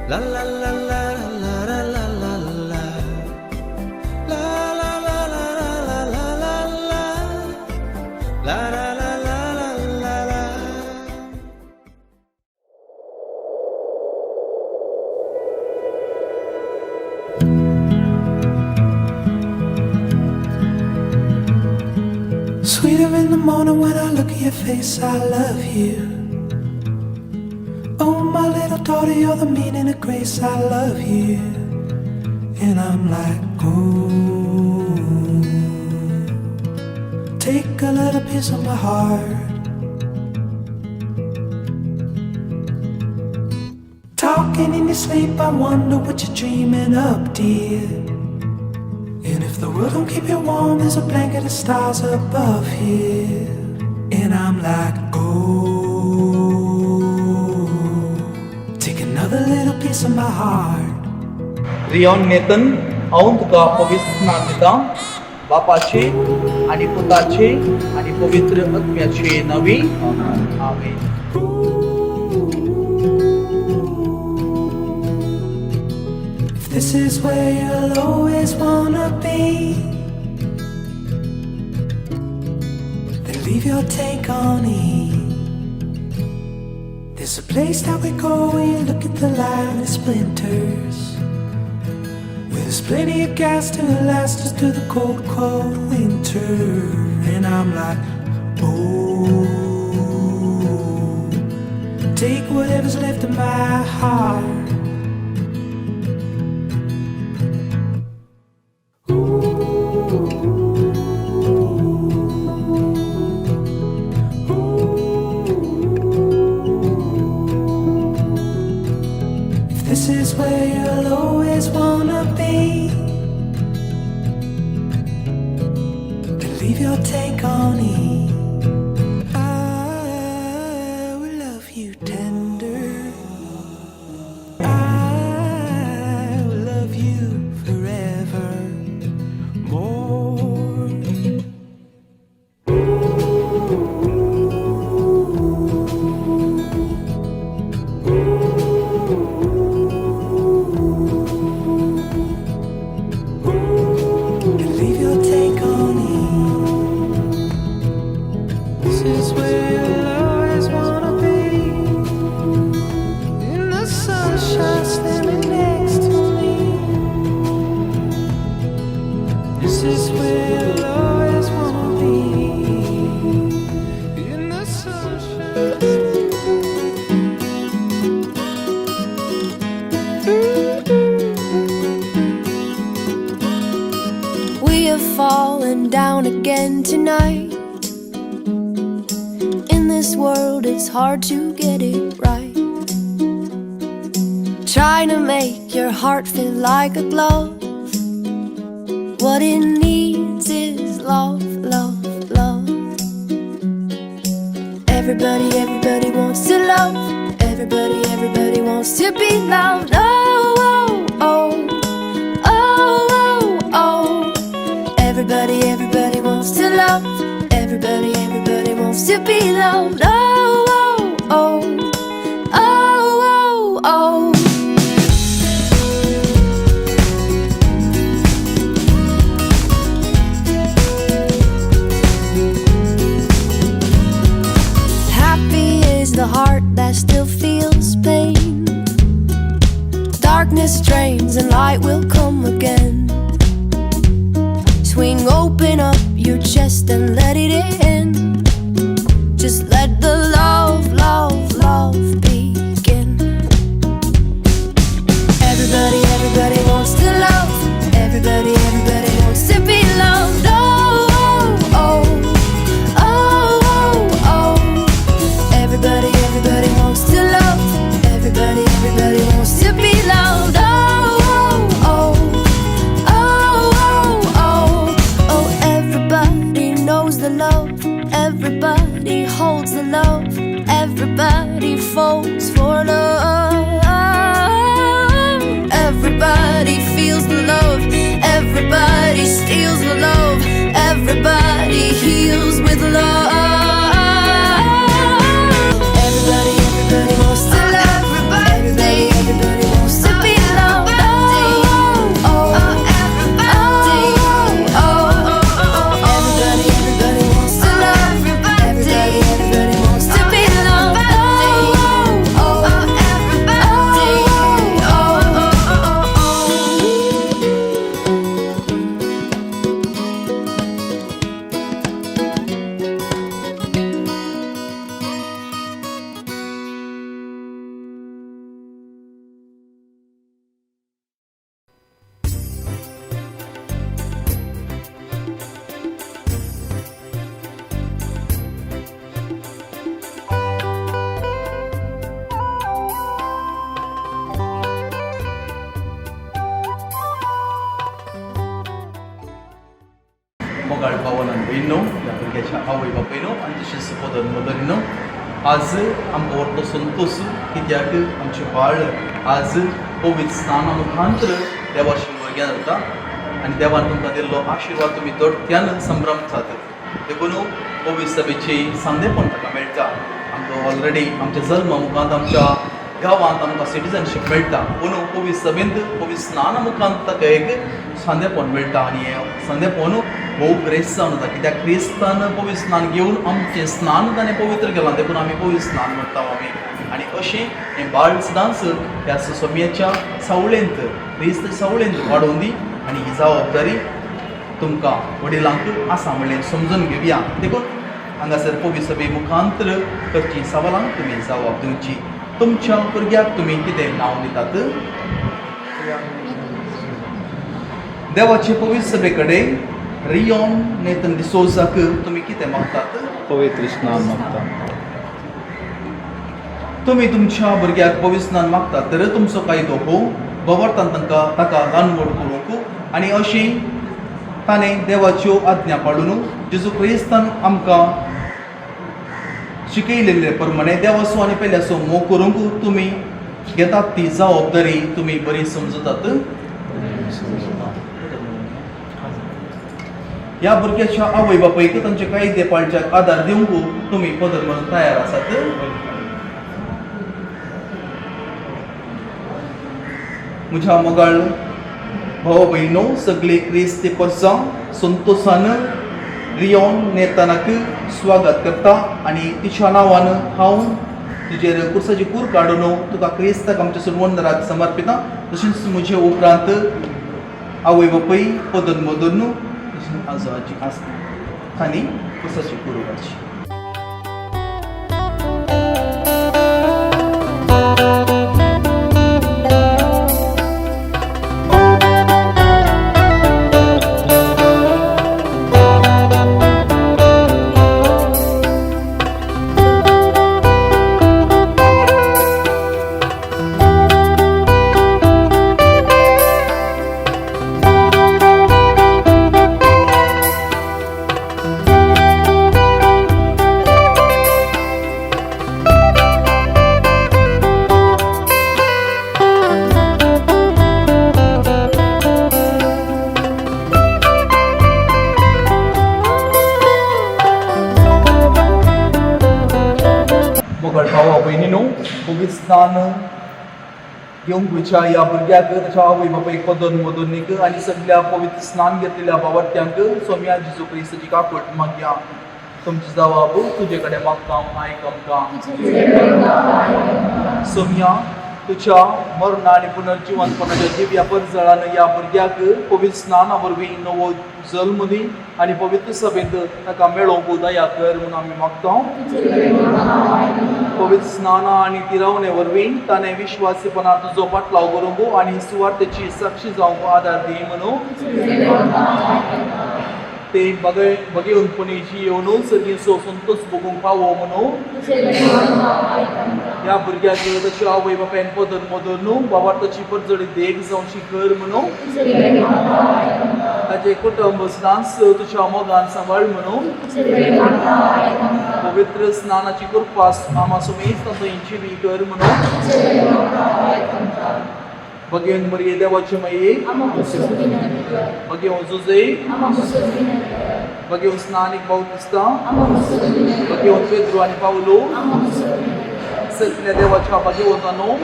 La la la la la la la la la. La la la la la la la la. La la la la la la la. Sweeter in the morning when I look at your face, I love you. Oh, my little daughter, you're the meaning of grace, I love you. And I'm like, oh, take a little piece of my heart. Talking in your sleep, I wonder what you're dreaming up, dear. And if the world don't keep you warm, there's a blanket of stars above here. And I'm like, oh, take another little piece of my heart. रियॉन नेतन औंध तुका पवित्र नाम दिता बापाचे आणि पुताचे आणि पवित्र आत्म्याचे नावी आमेन. If this is where you'll always wanna be, then leave your take on E. There's a place that we go where you look at the light and it splinters. There's plenty of gas to last us through the cold, cold winter. And I'm like, oh, take whatever's left of my heart. If this is where you'll always wanna be, then leave your take on E. I will love you tender. I will love you forever more. And leave your take on E. This is where you'll always wanna be. In the sunshine, standing next to me. This is where you'll always wanna be. In the sunshine. We have fallen down again tonight. In this world, it's hard to get it right. Trying to make your heart feel like a glove. What it needs is love, love, love. Everybody, everybody wants to love. Everybody, everybody wants to be loved. Oh, oh, oh. Oh, oh, oh. Everybody, everybody wants to love. Everybody, everybody wants to be loved. Oh, oh, oh. Oh, oh, oh. Happy is the heart that still feels pain. Darkness drains and light will come again. Swing open up your chest and let it in. Just let the love, love, love begin. Everybody, everybody wants to love. Everybody, everybody wants to be loved. Oh, oh, oh. Oh, oh, oh. Everybody, everybody wants to love. Everybody, everybody wants to be loved. Oh, oh, oh. Oh, oh, oh. Oh, everybody knows the love. Everybody holds the love. Everybody falls for love. Everybody feels the love. Everybody steals the love. Everybody heals with love. Everybody, everybody wants to love. Everybody, everybody wants आमच्या आवय बापायनो आनी तशेंच सपोदर मदरीनो आज आमकां व्हरतो संतोश कित्याक आमचें बाळ आज पवित्र स्नाना मुखांतर देवाशी भुरग्यां जाता आनी देवान तुमकां दिल्लो आशिर्वाद तुमी दोडक्यान संभ्रमतात देखून पवित्र सभेची सांदेपण ताका मेळटा आमकां ऑलरेडी आमच्या जल्म मुखांत आमच्या गांवांत आमकां सिटिजनशीप मेळटा पूण पवित्र सभेंत पवित्र स्नाना मुखांत ताका एक सांदेपण मेळटा आनी हें सांदेपण भोव ग्रेस जावन जाता कित्याक क्रिस्तान पवित्र स्नान घेवन आमचें स्नान ताणें पवित्र केलां देखून आमी पवित्र स्नान म्हणटा आमी आनी अशें हें बाळ सदांच ह्या सोम्याच्या सावळेंत क्रिस्त सावळेंत वाडोवन दी आनी ही जबाबदारी तुमकां वडिलांक आसा म्हणलें समजून घेवया देखून हांगासर पवित्र सभे मुखांतर करची सवालांक तुमी जबाब दिवची तुमच्या भुरग्याक तुमी कितें नांव दितात देवाचे पवित्र सभे कडेन रियोन नेतन डिसोजाक तुमी कितें मागतात पवित्र स्नान मागता तुमी तुमच्या भुरग्याक पवित्र स्नान मागतात तर तुमचो कायदो हो गोवर्तान ताका रानवड करूंक आनी अशी ताणें देवाच्यो आज्ञा पाळून जेजू क्रिस्तान आमकां शिकयलेले प्रमाणे देवाचो आनी पेल्याचो मोग करूंक तुमी घेतात ती जबाबदारी तुमी बरी समजतात ह्या भुरग्याच्या आवय बापायक तांचे कायदे पाळच्याक आदार दिवंक तुमी पदर म्हणून तयार आसात म्हज्या मोगाळ भाव भयणो सगळे क्रिस्ती परसां संतोशान रियोन नेतानाक स्वागत करता आनी तिच्या नांवान हांव तुजेर कुर्साची कूर काडून तुका क्रिस्ताक आमच्या सुरवंदराक समर्पिता तशेंच म्हजे उपरांत आवय बापाय पदन मदन तशेंच आजो आजी आसता आनी कुर्साची कूर काडची भावा भयणीनो पवित्र स्नान घेवंक गोंयच्या ह्या भुरग्याक ताच्या आवय बापायक पदन मदनीक आनी सगळ्या पवित्र स्नान घेतलेल्या भावार्थ्यांक सोम्या जेजू क्रिस्ताची काकूट मागया तुमची जबाब तुजे कडेन मागता आयक आमकां सोम्या तुझ्या मरण आनी पुनर्जीवनपणाच्या दिव्या परजळान ह्या भुरग्याक पवित्र स्नाना वरवीं नवो जल्म दी आनी पवित्र सभेंत ताका मेळोवंक दया कर म्हूण आमी मागता पवित्र स्नाना आनी तिरावणे वरवीं ताणें विश्वासीपणान तुजो पाटलाव करूंक आनी सुवार्थेची साक्षी जावंक आदार दी म्हणून ते बगेवनपणीची येवन सगळींचो संतोष भोगूंक पावो म्हणून ह्या भुरग्याक ताच्या आवय बापायन पदर मदर बाबार्थाची परजडी देख जावची कर म्हणून ताचे कुटुंब सदांच तुज्या मोगान सांबाळ म्हणून पवित्र स्नानाची कृपा आमा समेत तांची बी कर म्हणून भगेवन मरिये देवाचे माये भगेवन जुजे भगेवन स्नानिक बावतिस्ता भगेवन पेद्रो आनी पावलो सगळ्या देवाच्या भगेवतानो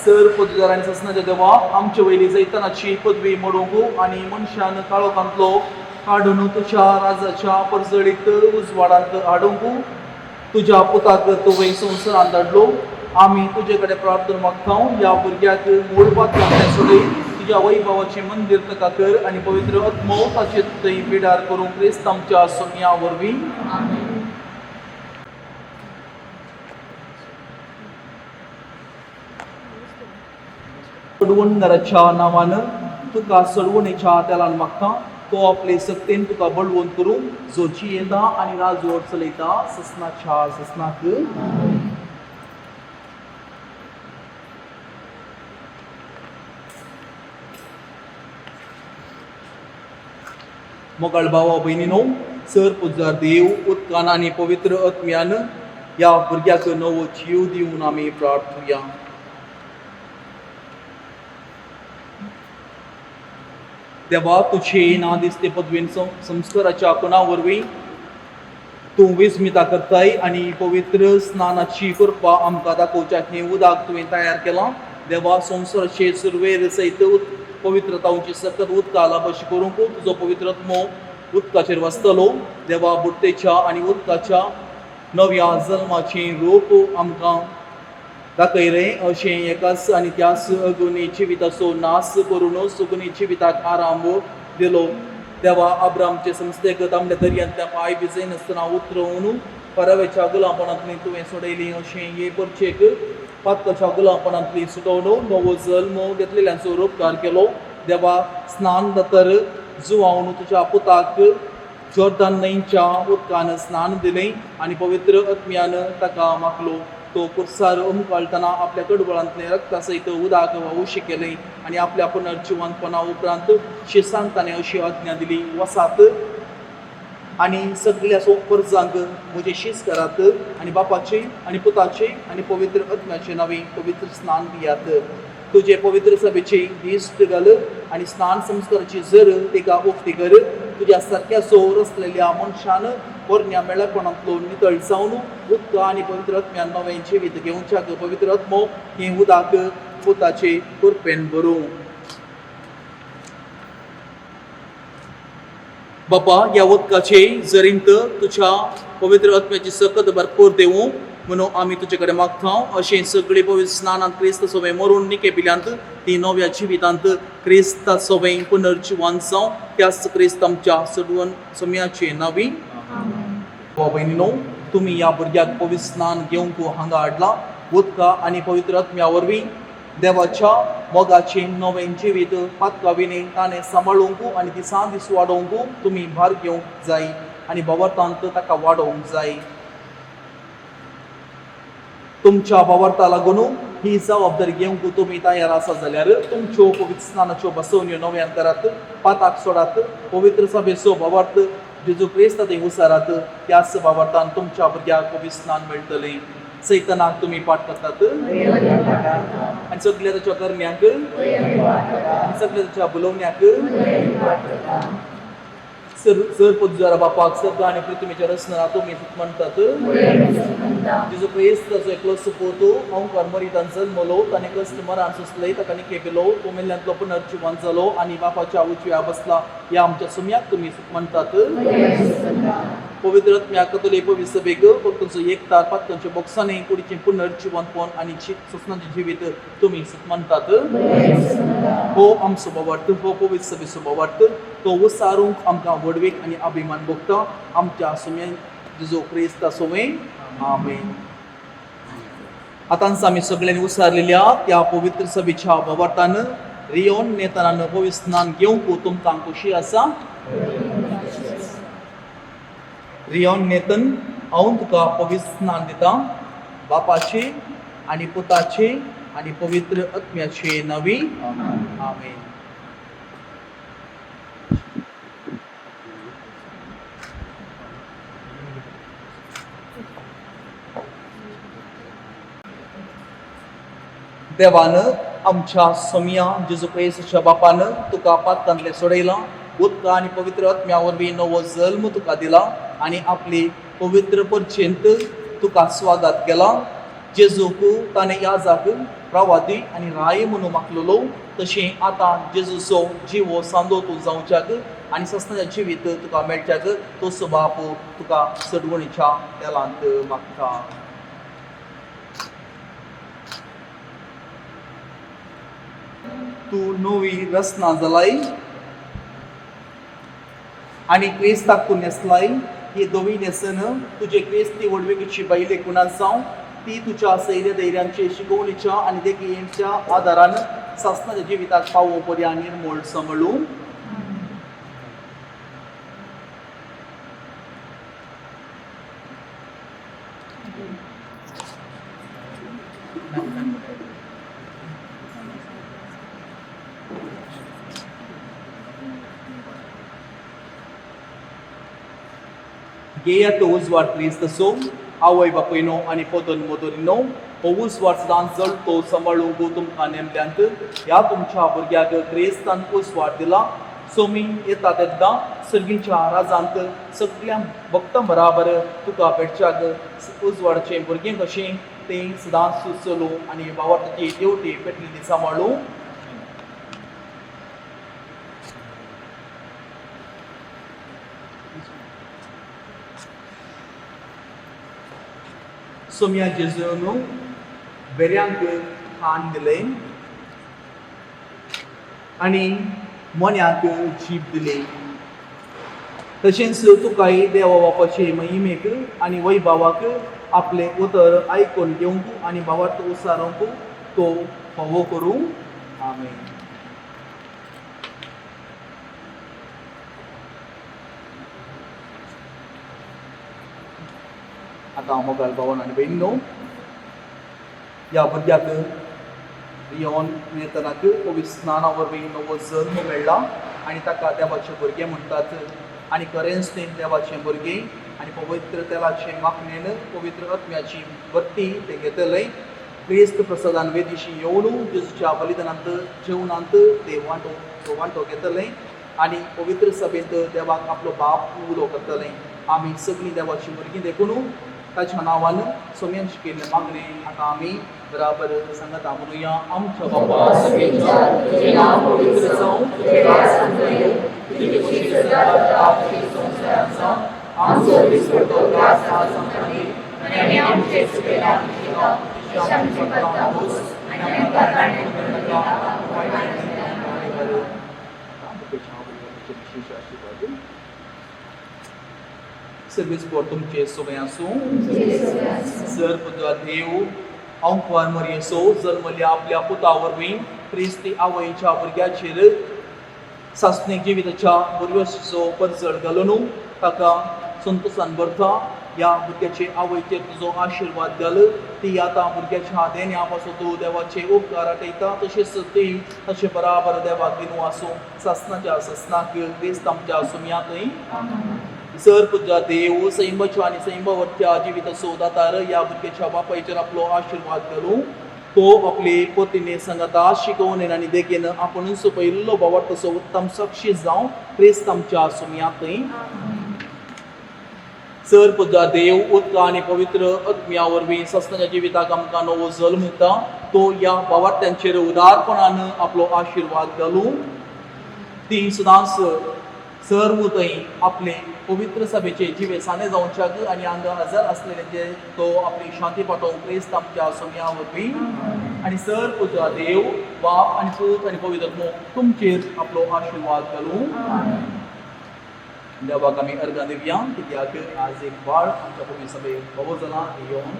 सर पदवीदारांनी ससनाच्या देवा आमचे वयली जैतनाची पदवी मोडूंक आनी मनशान काळोखांतलो काडून तुज्या राजाच्या परजळीत उजवाडांत हाडूंक तुज्या पुताक तुवें संवसारांत धाडलो आमी तुजे कडेन प्रार्थना मागता ह्या भुरग्याक मूळ पात्रांतल्यान सोडय तुज्या वैभवाचें मंदीर ताका कर आनी पवित्र आत्मो ताचे थंय पिडार करूंक क्रिस्त आमच्या सोम्या वरवीं सडवणदाराच्या नांवान तुका सडवणेच्या तेलान मागता तो आपले सक्तेन तुका बळवंत करूंक जो जियेता आनी राजवट चलयता ससनाच्या ससनाक मोगाळ भावा भयणीनो सर पुजार देव उदकान आनी पवित्र आत्म्यान या भुरग्याक नवो जीव दिवन आमी प्रार्थुया. देवा तुझे ना दिसते पदवीन संस्काराच्या कोणा वरवीं तूं विस्मिता करताय आनी पवित्र स्नानाची कृपा आमकां दाखोवच्याक हें उदक तुवें तयार केलां. देवा संवसाराचे सुरवेर सयत पवित्रतांची सकत उदका लाभशी करूंक तुजो पवित्र आत्मो उदकाचेर वसतलो. देवा बुट्टेच्या आनी उदकाच्या नव्या जल्माचें रूप आमकां दाखय रे. अशें एकाच आनी त्याच अगुणी जिविताचो नाश करून सुगुणी जिविताक आराम दिलो. देवा अब्रामचे संस्थेक तांबड्या दर्यांतल्या पांय भिजय नासतना उतरवून परवेच्या गुलामपणांतली तुवें सोडयली. अशें हे परचेक पातकाच्या गुलामपणांतली सुटोवन नवो जल्म घेतलेल्यांचो उपकार केलो. देवा स्नान जातर जुवावन तुज्या पुताक जॉर्दान न्हंयच्या उदकान स्नान दिलें आनी पवित्र आत्म्यान ताका मागलो. तो कुर्सार उमकळटना आपल्या कडवळांतलें रक्ता सयत उदक वावुशी केलें आनी आपल्या पुनर्जिवंतपणा उपरांत शिसांक ताणें अशी आज्ञा दिली, वसात आनी सगळ्या परजांक म्हजे शीस करात आनी बापाचे आनी पुताचे आनी पवित्र आत्म्याचे नांवे पवित्र स्नान दियात. तुजे पवित्र सभेची दिश्ट घाल आनी स्नान संस्काराची जर तेका उक्ती कर. तुज्या सारक्या सोर आसलेल्या मनशान पोरण्या मेळपणांतलो नितळ जावन उदका आनी पवित्र आत्म्यान नवें जिवीत घेवच्याक पवित्र आत्मो हें उदक पुताचे कुरपेन भरूं. बापा ह्या उदकाचे जरींत तुज्या पवित्र आत्म्याची सकत भरपूर देवूं म्हणून आमी तुजे कडेन मागता. अशें सगळी पवित्र स्नानांत क्रिस्त सोबे मरून निकेपिल्यांत ती नव्या जिवितांत क्रिस्ता सोबे पुनर्जिवन जावं त्याच क्रिस्त आमच्या सडवण सम्याचे नांवी. भयणीनो तुमी ह्या भुरग्याक पवित्र स्नान घेवंक हांगा हाडला. उदका आनी पवित्र आत्म्या वरवीं देवाच्या मोगाचें नवें जिवीत पातकाविने ताणें सांबाळूंक आनी दिसान दीस वाडोवंक तुमी भार घेवंक जाय आनी भावार्थांत ताका वाडोवंक जाय. तुमच्या भावार्था लागून ही जबाबदारी घेवंक तुमी तयार आसा जाल्यार तुमच्यो पवित्र स्नानाच्यो बसवण्यो नव्यान करात, पाताक सोडात, पवित्र सभेचो भावार्थ जेजू क्रिस्त थंय उसारात. त्याच भावार्थान तुमच्या भुरग्याक पवित्र स्नान मेळटलें. सैतानाक तुमी पाठ करतात आनी सगळ्या ताच्या करण्यांक आनी सगळ्या ताच्या बुलोवण्याक सर पुजारा बापाक सगळं आनी पृथ्वीच्या रचना तुमी म्हणटात. जेजू क्रिस्ताचो एकलो सपूत ओंकार मरितान जल्मलो, ताणें कश्ट मरान सुसलय, ताका निकेपिलो, तो मेल्ल्यांतलो पुनर्जिवन जालो आनी बापाच्या उजव्या बसला ह्या आमच्या सुम्याक तुमी म्हणटात. पवित्र आत्म्या कतोले पवित्र सभेक भक्तांचो एकतार पातकांच्या बोक्सांनी कुडीचें पुनर्जिवंतपण आनी सुसनाचें जिवीत तुमी म्हणटात. हो आमचो भावार्थ, हो पवित्र सभेचो भावार्थ, तो उसारूंक आमकां वडवेक आनी अभिमान भोगता आमच्या सुम्या जेजू क्रिस्ता सोवे. आमेन. आतांच आमी सगळ्यांनी उसारलेल्या त्या पवित्र सभेच्या भावार्थान रियोन नेतानान पवित्र स्नान घेवंक तुमकां खुशी आसा. रियोन नेतन हांव तुका पवित्र स्नान दिता बापाचे आनी पुताचे आनी पवित्र आत्म्याचे नांवी. आमेन. देवान आमच्या सोम्या जेजू क्रिस्ताच्या बापान तुका पातकांतले सोडयलां. उदका आनी पवित्र आत्म्या वरवीं नवो जल्म तुका दिला आनी आपली पवित्र परचेंत तुका स्वागत केला. जेजूक ताणें याजाक प्रवादी आनी राय म्हणून मागलेलो, तशें आतां जेजूचो जिवो सांदो तूं जावच्याक आनी सस्नाचें जिवीत तुका मेळच्याक तोच बाप तुका सडवणीच्या तेलांत मागता. तूं नवी रचना जालाय आनी क्रिस्ताक तूं नेसलाय. ही दोवी नेसन तुजे क्रिस्ती वडवेकीची बायल एकूणात जावं ती तुज्या सैर्य धैर्यांचे शिकवणीच्या आनी देखीच्या आदारान सासणाच्या जिविताक पावो पर्या निर्मळ सांबाळूं. गेया तो उजवाड क्रिस्तसो आवय बापयनो आनी पोतोन मोतोरिनो हो उसवाड सदांच जळटो सांबाळूंक तुमकां नेमल्यांत ह्या तुमच्या भुरग्याक क्रिस्तान उसवाड दिला सोमी येता तेद्दां सर्गीच्या राजांत सगळ्या भक्तां बराबर तुका पेटच्याक उजवाडाचें भुरगें कशें तें सदांच चलूं आनी भावार्थाची देवटी पेटलेली सांबाळूं सोम्या जेजून बेऱ्यांक खाण दिलें आनी मन्याक जीब दिली तशेंच तुकाय देवा बापाचे महिमेक आनी वैभवाक आपले उतर आयकून घेवंक आनी भावार्थ उसारूंक तो फावो करूं आमेन. आतां हांव मोगाल भावान आनी भयणीनो ह्या भुरग्याक येवन येतनाक पवित्र स्नाना वरवीं नवो जल्म मेळ्ळा आनी ताका देवाचें भुरगें म्हणटात आनी खरेंच तें देवाचें भुरगें आनी पवित्र तेलाचे माखणेन पवित्र आत्म्याची बत्ती ते घेतले क्रिस्त प्रसादान वेदिशी येवन जेजूच्या बलिदानांत जेवणांत ते वांटो घेतले आनी पवित्र सभेंत देवाक आपलो बाप उलो करतले. आमी सगळीं देवाची भुरगीं देखून ताच्या नांवान सोम्यांची केल्लें मागणें आतां आमी बराबर सांगता म्हणुया. आमच्या बापा सगळ्यांच्या तुजें नांव पवित्र जावं, तुजें राज संतय, तुजी खुशी सदा संवसारांत जावं. आमचो दिसपडटो त्रास आज आमकां आनी आमचे चुकेलां आमचे करता बोस आनी आमकां काडून सर्वीस por तुमचे सगळे आसूं. जर पुतळा देव हांव कुंवार मरयेचो जल्मल्या आपल्या पुता वरवीं क्रिस्ती आवयच्या भुरग्याचेर सासणीक जिविताच्या बुरवेचो परजड घालून ताका संतोशान भरता. ह्या भुरग्याचे आवयचेर तुजो आशिर्वाद घाल. ती आतां भुरग्याच्या देण्या पासून तूं देवाचे उपकार आठयता तशेंच ती तशें बराबर देवाक दिनू आसूं. सासणाच्या ससनाक क्रिस्त आमच्या सुमयातय सर पुजा देव सैंबाच्या आनी सैंबावरच्या जिविताचो दातार ह्या भुरग्याच्या बापायचेर आपलो आशिर्वाद घालूं. तो आपले पत्नीने सांगता शिकोवणेन आनी देखेन आपुणूच पयल्लो भावार्थाचो उत्तम साक्षी जावं क्रिस्त आमच्या सुमयातय. सर पुजा देव उदका आनी पवित्र आत्म्या वरवीं ससनाच्या जिविताक आमकां नवो जल्म दिता. तो ह्या भावार्थ्यांचेर उदारपणान आपलो आशिर्वाद घालूं. ती सदांच सर्वतय आपले पवित्र सभेचे जिवेसाने जावच्याक आनी हांगा हजर आसलेल्यांचे तो आपली शांती पाठोवंक क्रिस्त आमच्या सुमया वरवीं आनी सर पुजा देव बाप आनी पूत आनी पवित्र आत्मो तुमचेर आपलो आशिर्वाद घालूं. देवाक आमी अर्गां दिवया कित्याक आज एक बाळ आमच्या पवित्र सभेक फावो जाला येवन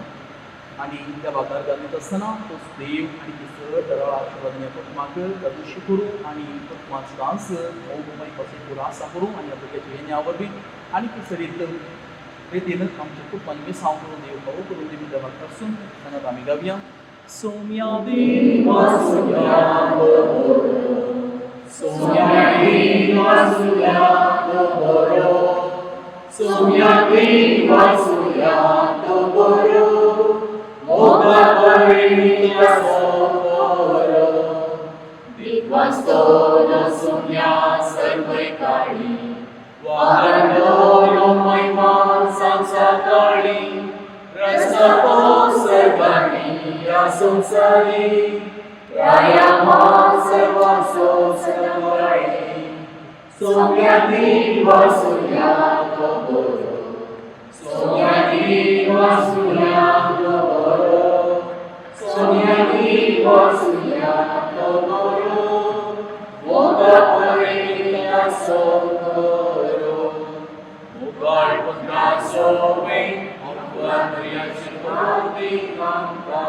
आनी देवाक अर्गां दिता आसतना तोच देव आनी तिसर तराळ आशिर्वाद कुटुंबाक दर्शी करूं आनी कुटुंबाक सदांच मोगमय पासून पुरो आसा करूं आनी भुरग्याच्या येण्या वरवीं आनी तिसरीत रितीन आमच्या कुटुंबान मिसांव करून देव फावो करून देवी देवाक पासून सांगत आमी गावया. सोम्या देवा सोम्या सोम्या देवा सोम्या बरो सोम्या देवा सोम्या बरो मोगा परिणिता सोरो दिग्वास्तोनो सोम्या सर्वै काळी वाहनो महिमा संसाकाळी रस्तको सर्वाणी या संसारी रायामा सर्वांसो सर्वाणी सोम्या देवा सोम्या बरो सोम्या देवा सोम्या बरो सोम्या देवा सोम्या बरो मोगा परिणिता सोरो मोगाळ पुत्रा सोवे मोगा मरियाची कोटी Kanta.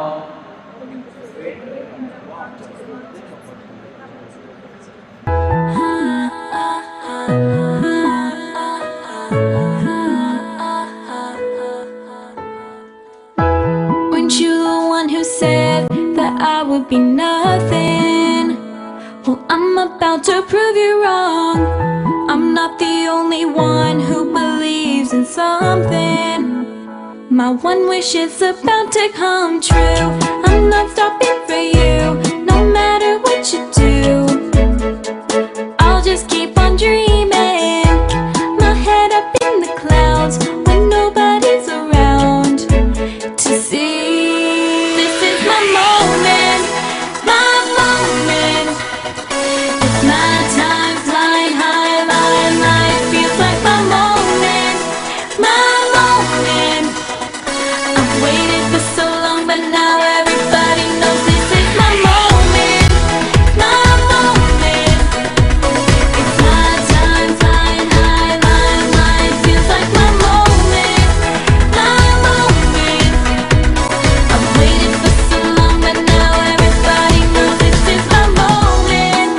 Weren't you the one who said that I would be nothing? Well, I'm about to prove you wrong. I'm I'm not the only one who believes in something. My one wish is about to come true. I'm not stopping for you, no matter what you do. I'll just keep on dreaming, my head up in the clouds when nobody's around to see. This is my moment, my moment. It's my time, flying high, lying light. Feels like my moment, my moment. I've waited for so long, but now everybody knows this is my moment, my moment. It's my time, flying high, lying light. Feels like my moment, my moment. I've waited for so long, but now everybody knows this is my moment.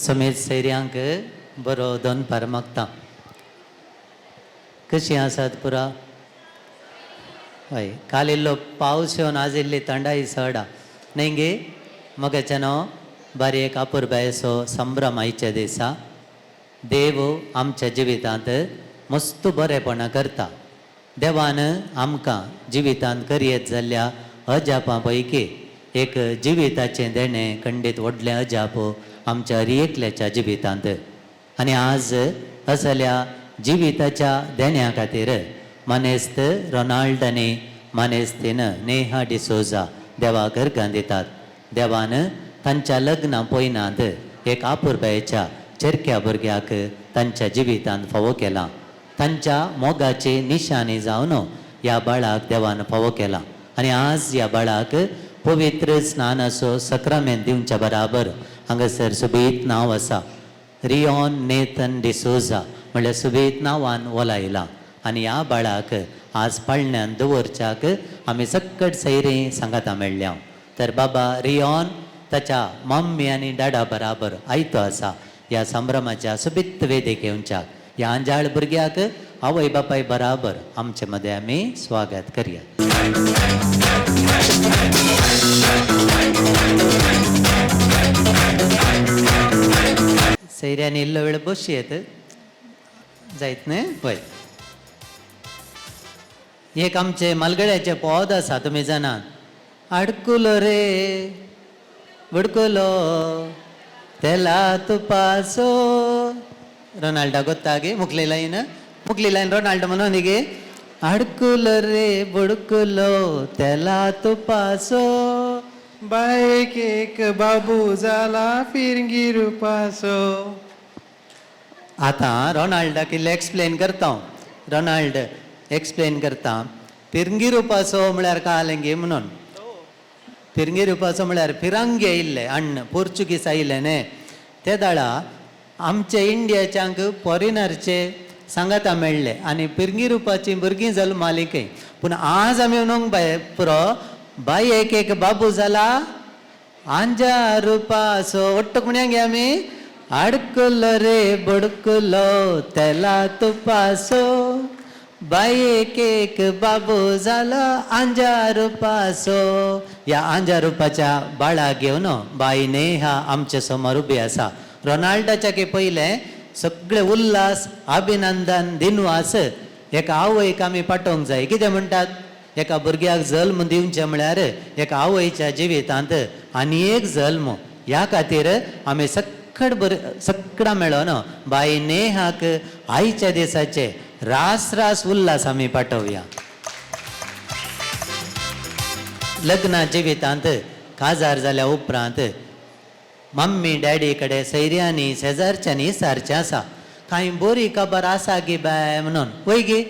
समेत सैर्यांक बरो दोन पार मागता. कशी आसात पुरा? हय, काल इल्लो पावस येवन आज इल्ली थंडाई चड न्ही गे. मगच्यानो बारीक अपुरबायसो संभ्रम आयच्या दिसा देव आमच्या जिवितांत मस्त बरेपणां करता. देवान आमकां जिवितांत करियत जाल्ल्या अजापां पैकी एक जिविताचें देणें खंडीत व्हडलें अजाप आमच्या हर एकल्याच्या जिवितांत. आनी आज असल्या जिविताच्या देण्या खातीर मनेस्त रोनाल्ड आनी मनेस्तीन नेहा डिसोजा देवाक अर्घां दितात. देवान तांच्या लग्ना पयनांत एक आपुरबायेच्या चरक्या भुरग्याक तांच्या जिवितांत फावो केला. तांच्या मोगाची निशाणी जावन ह्या बाळाक देवान फावो केला. आनी आज ह्या बाळाक पवित्र स्नानाचो सक्रामेंत दिवच्या बराबर हांगासर सुबेत नांव आसा. रियॉन नेथन डिसोजा म्हळ्यार सुबेत नांवान ओलायला. आनी ह्या बाळाक आज पाळण्यान दवरच्याक आमी सक्कट सैरें सांगाता मेळ्ळ्या. तर बाबा रियॉन ताच्या मम्मी आनी डाडा बराबर आयतो आसा ह्या संभ्रमाच्या सुबित वेदेक येवच्याक. ह्या अंजाळ भुरग्याक आवय बापाय बराबर आमचे मदें आमी स्वागत करया. सैऱ्यांनी इल्लो वेळ बसयेत जायत न्ही. पळय एक आमचे मलगड्याचे पद आसा तुमी जाणात. आडकुलो रे बुडकुलो तेला तुपासो. रोनाल्डा गोत्ता गे मुखली लायन रोनाल्डो म्हणून न्ही गे. आडकुलो रे बुडकुलो तेला तुपासो बायक एक बाबू जाला फिरंगी रुपासो. आतां रोनाल्डाक इल्लें एक्सप्लेन करता. रोनाल्ड एक्सप्लेन करता. फिरंगी रुपासो म्हळ्यार कळलें गे म्हणून. फिरंगी रुपासो म्हळ्यार फिरांगी आयिल्ले अण्ण पोर्चुगीज आयिल्ले न्ही. ते दाळा आमचे इंडियाच्यांक फॉरेनरचे सांगाता मेळ्ळे आनी फिरंगी रुपाची भुरगीं जल्माली खंय. पूण आज आमी उलोवंक पुरो बायेक एक बाबू जाला अंजारू पासो ಒಟ್ಟು ಕುಣಿಯಂಗೆ आम्ही अडकुलो रे बुडकुलो त्याला तुपासो बाई एक बाबू झाला अंजारू पासो. या अंजारूपाच्या बाळा घेऊन बाई नेहा आमच्या समोर उभी असा. रोनाल्डाच्या के पहिले सगळे उल्हास अभिनंदन दिनवास एका आवयक आमी पाठोवंक जाय. कितें म्हणटात, एका भुरग्याक जल्म दिवचे म्हळ्यार एका आवयच्या जिवितांत आनी एक जल्म. ह्या खातीर आमी सगळा मेळोन बाई नेहाक आईच्या दिसाचे रास रास उल्हास आमी पाठोवया. लग्ना जिवितांत काजार जाल्या उपरांत मम्मी डॅडी कडेन सैऱ्यांनी शेजारच्यांनी सारचें आसा. कांय बरी खबर आसा गी बाय म्हणून. वय गे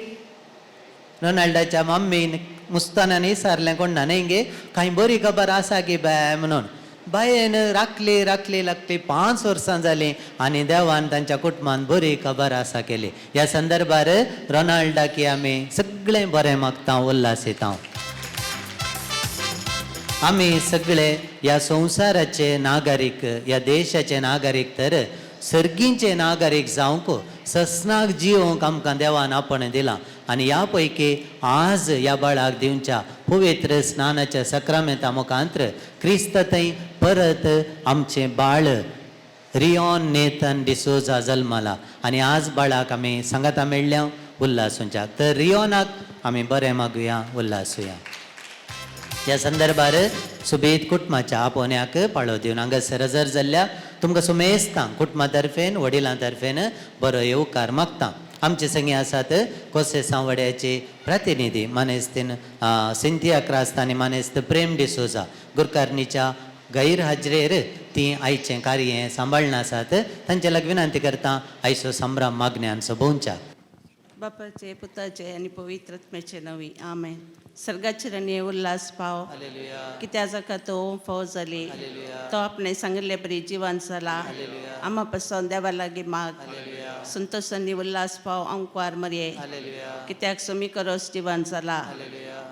रोनाल्डाच्या मम्मीन मुस्तानांनी सारलें कोण ना न्ही गे. कांय बरी खबर आसा गी बाय म्हणून. बायेन राखली लागली 5 वर्सां जालीं आनी देवान तांच्या कुटुंबान बरी खबर आसा केली. ह्या संदर्भार रोनाल्डाक आमी सगळें बरें मागता, उल्हासिता. आमी सगळे या संवसाराचे नागरीक, या देशाचे नागरीक तर सर्गींचे नागरीक जावंक ससनाक जिवंक आमकां देवान आपण दिला. आनी ह्या पैकी आज ह्या बाळाक दिवच्या पवित्र स्नानाच्या सक्रामेंता मुखांत्र क्रिस्त थंय परत आमचें बाळ रियोन नेथन डिसोजा जल्माला. आनी आज बाळाक आमी सांगाता मेळ्ळ्या उल्हासूंच्या. तर रियोनाक आमी बरें मागुया, उल्हासूया. ह्या संदर्भार सुबेद कुटुंबाच्या आपोवण्याक पाळो दिवन हांगासर हजर जाल्ल्या तुमकां सुमेस्तां कुटुंबा तर्फेन वडिलां तर्फेन बरो येवकार मागता. आमचे संगी आसात कोसे सांवड्याचे प्रतिनिधी मानेस्तीन सिंथिया क्रास्त आनी मानेस्त प्रेम डिसोजा. गुरकारनीच्या गैरहाजरेर ती आयचें कार्य सांबाळना आसात. तांचे लाग विनंती करता आयचो संभ्रम मागण्यांत सोबोवच्या. बापाचे, पुताचे आणि पवित्र आत्म्याचे नवी आमेन. सर्गाचरणी उल्हास पाव कित्या जाका तो फाव जाली तो आपणे सांगिल्ले बरी जिवन जाला. आम्हा पासून देवा लागीं माग संतोषांनी उल्हास पाव अंकवार मरये कित्याक समी करोस जिवन जाला.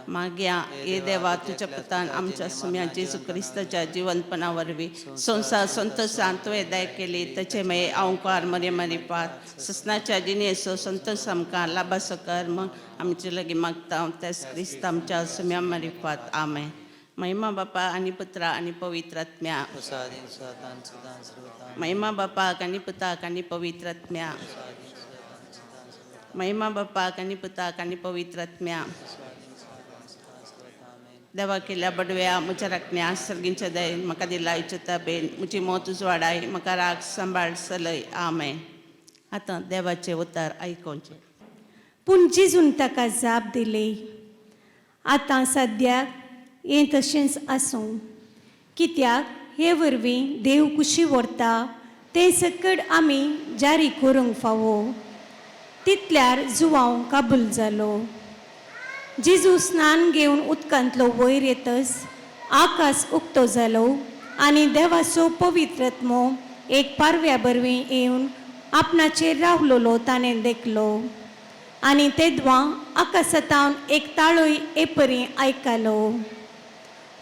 मागया हे देवा तुझ्या पुतान आमच्या सुम्या जेजू क्रिस्ताच्या जिवनपणा वरवीं संसार संतोषान तुवें दय केली ताचे मागीर अंकवार मरे मरी पात ससनाच्या जिणेचो संतोष आमकां लाभासो कर मग आमचे लागीं मागता तेच क्रिस्त आमच्या सुम्या मरी पात आमेन. महिमा बापा आणि पुत्रा आणि पवित्र आत्म्या. महिमा बापाक आणि पुताक आणि पवित्र आत्म्या. महिमा बापाक आणि पुताक आणि पवित्र आत्म्या. देवा केल्या बडव्या म्हज्या राखण्या सर्गींच्या दयेन म्हाका दिला इच्छता बेन म्हजी मोत उजवाडाय म्हाका राख सांबाळ सलय आमेन. आतां देवाचे उतार आयकोवचे. पूण जेजून ताका जाप दिली, आतां सद्याक हें तशेंच आसूं. कित्याक हे वरवीं देव कुशी व्हरता ते सकट आमी जारी करूंक फावो. तितल्यार जुवांव काबूल जालो. जेजू स्नान घेवन उदकांतलो वयर येतच आकाश उक्तो जालो आनी देवाचो पवित्र आत्मो एक पारव्या बरवीं येवन आपणाचेर रावलोलो ताणें देखलो. आनी तेदवां आकाशांतावन एक ताळोय एपरी आयकलो.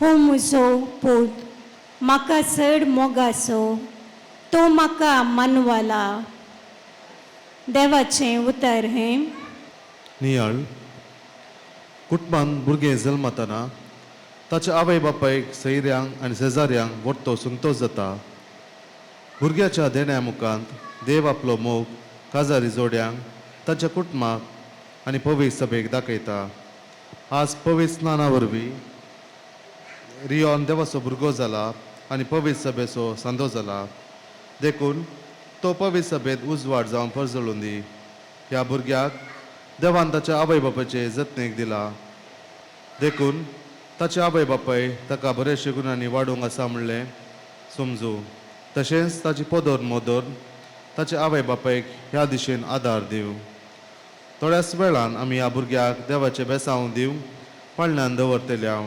हो म्हजो पूत, म्हाका चड मोगाचो, तो म्हाका मानवाला. देवाचें उतर हें. नियाळ कुटुंबान भुरगें जल्मतना ताच्या आवय बापायक सैऱ्यांक आनी शेजाऱ्यांक व्हरतो संतोश जाता. भुरग्याच्या देण्या मुखांत देव आपलो मोग काजारी जोड्यांक ताच्या कुटुंबाक आनी पवित्र सभेक दाखयता. आज पवित्र स्नाना वरवीं रियोन देवाचो भुरगो जाला आनी पवित्र सभेचो सांदो जाला. देखून तो पवित्र सभेत उजवाड जावन परजळून दी. ह्या भुरग्याक देवान ताच्या आवय बापायचे जतनेक दिला. देखून ताचे आवय बापाय ताका बरेचशे गुणांनी वाडूंक आसा म्हणलें समजू. तशेंच ताची पोदोर मोदोर ताचे आवय बापायक ह्या दिशेन आदार दिवं. थोड्याच वेळान आमी ह्या भुरग्याक देवाचे बेसांव दिवंक पाळण्यांत दवरतल्या.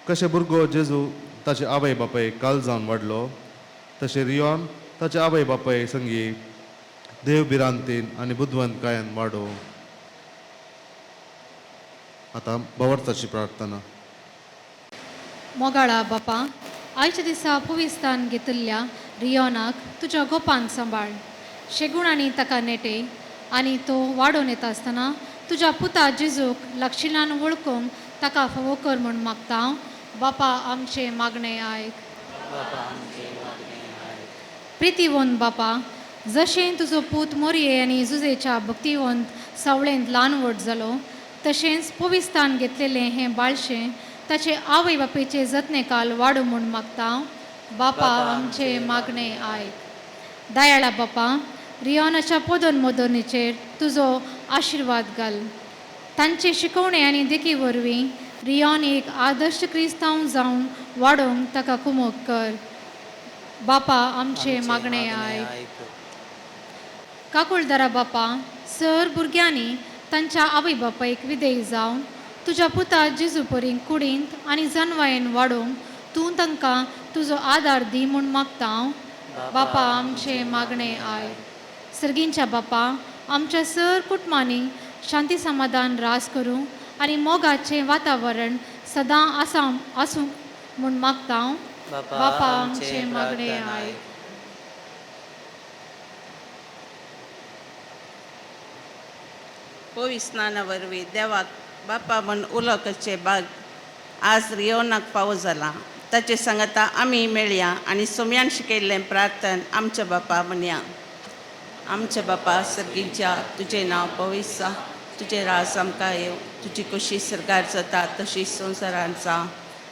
कशें भुरगो जेजू ताचे आवय बापायक काल जावन वाडलो तशें रियोन ताचे आवय बापाय संगी देव भिरांतीन आनी बुद्धवंतकायेन वाडो. आतां बावर्ताची प्रार्थना. मोगाळा बापा, आयच्या दिसा पविस्तान घेतिल्ल्या रियोनाक तुज्या गोपांक सांबाळ. शेगुणांनी ताका नेटे आनी तो वाडोवन येता आसतना तुज्या पुता जेजूक लागशिल्ल्यान वळखूंक ताका फावो कर म्हूण मागता हांव. बापा आमचे मागणें आयक. प्रितीवंत बापा, जशें तुजो पूत मोरये आनी जुजेच्या भक्तिवंत सावळेंत ल्हान व्हड जालो, तशेंच पविस्तान घेतलेलें हें बाळशें ताचे आवय बापेचे जतनेकाल वाडो म्हूण मागता हांव. बापा आमचे मागणें आयक. दयाळा बापा, रियोनाच्या पोदन मोदोनीचेर तुजो आशिर्वाद घाल. तांचे शिकवणे आनी देखी वरवीं रियोन एक आदर्श क्रिस्तांव जावन वाडोवंक ताका कुमोग कर. बापा आमचे मागणें आयक. काकुळदारा बापा, सर भुरग्यांनी तांच्या आवय बापायक विधेय जावन तुज्या पुता जेजू परीं कुडींत आनी जनवायेन वाडोवंक तूं तांकां तुजो आदार दी म्हूण मागता हांव. बापा आमचे मागणें आयक. सर्गींच्या बापा, आमच्या सर कुटुंबांनी शांती समाधान रास करूं आनी मोगाचें वातावरण सदां आसूं म्हूण मागता हांव. बापा आमचे मागणें आयक. पविस्नाना वरवीं देवाक बापा म्हूण उलोवपाचे भाग आज रियोनाक फावो जाला. ताचे सांगता आमी मेळया आनी सोम्यान शिकयल्लें प्रार्थन आमच्या बापा म्हणया. आमच्या बापा सर्गीच्या, तुजें नांव पवित्र जा, तुजें राज आमकां येव, तुजी कशी सरकार जाता तशी संवसारांत जा.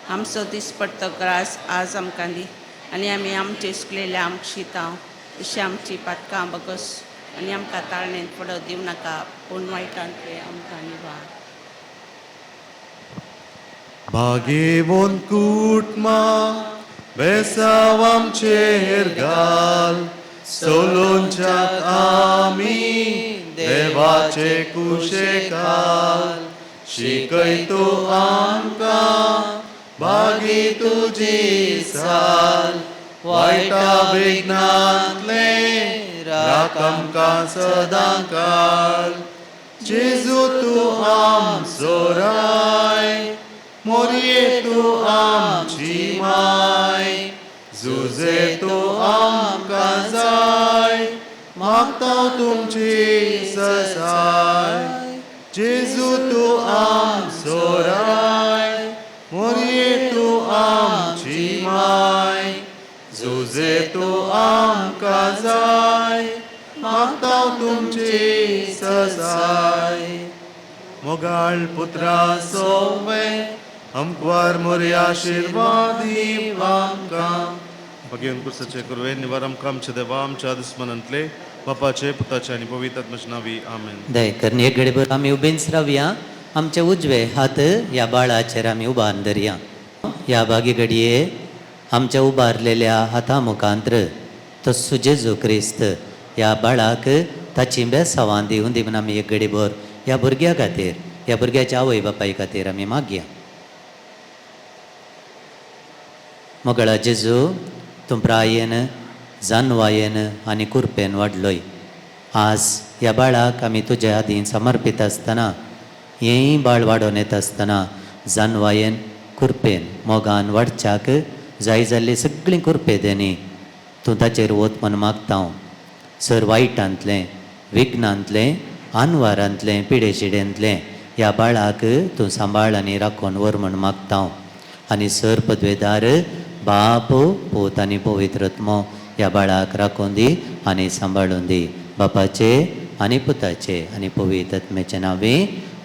आमचो दिसपडटो ग्रास आज आमकां दी आनी आमी आमचे चुकलेल्या आमकां शिताव तशी आमची पातकां बगस आनी आमकां ताळणेंत पडो दिवं नाका, पूण वायटांतले आमकां निवार. भाग्यवंत कुटमा बेसाव आमचेर घाल, सोलोंच्याक आमी देवाचे कुशेक घाल. शिकयतो आमकां भागी तुजी साल, वायटा विघ्नांतले राख आमकां सदां काळ. जेजू तूं आमचो राय, मोरये तूं आमची माय, जुजे तूं आमकां जाय, मागता तुमची ससाय. जेजू तूं आमचो राय, मोरये तूं आमची माय, जुजे तूं आमकां जाय, मागता तुमची ससाय. मोगाळ पुत्रा सोवे आमकां मोरये आशिर्वाद दीव आमकां. भगवंत पुरुषाचे कुरवे निवार आमकां आमच्या देवा आमच्या दुस्मनांतले बापाचे पुताचे आनी पवित्र आत्म्याचे नांवी आमेन. दयकरन एक घडीभर आमी उबेंच रावया. आमचे उजवे हात ह्या बाळाचेर आमी उबारून धरया. ह्या बागी घडये आमच्या उबारलेल्या हाता मुखांत्र तो जेजू क्रिस्त ह्या बाळाक ताची बेसांवां दिवं दी म्हणून आमी एक घडीभर ह्या भुरग्या खातीर, ह्या भुरग्याच्या आवय बापाय खातीर आमी मागया. मोगळा जेजू, तूं प्रायेन, जानवायेन आनी कुरपेन वाडलोय. आज ह्या बाळाक आमी तुज्या हातीन समर्पीत आसतना, हेंय बाळ वाडोवन येता आसतना जानवायेन, कुरपेन, मोगान वाडच्याक जाय जाल्ली सगळीं कुरपेदेनी तूं ताचेर वत म्हूण मागता हांव. सर वायटांतलें, विघ्नांतलें, आनवारांतलें, पिडेशिडेंतलें ह्या बाळाक तूं सांबाळ आनी राखून व्हर म्हूण मागता हांव. आनी सर पदवेदार बाप, पूत आनी पवित्र आत्मो ह्या बाळाक राखून दी आनी सांबाळून दी. बापाचे आनी पुताचे आनी पवित्र आत्म्याचे नांवे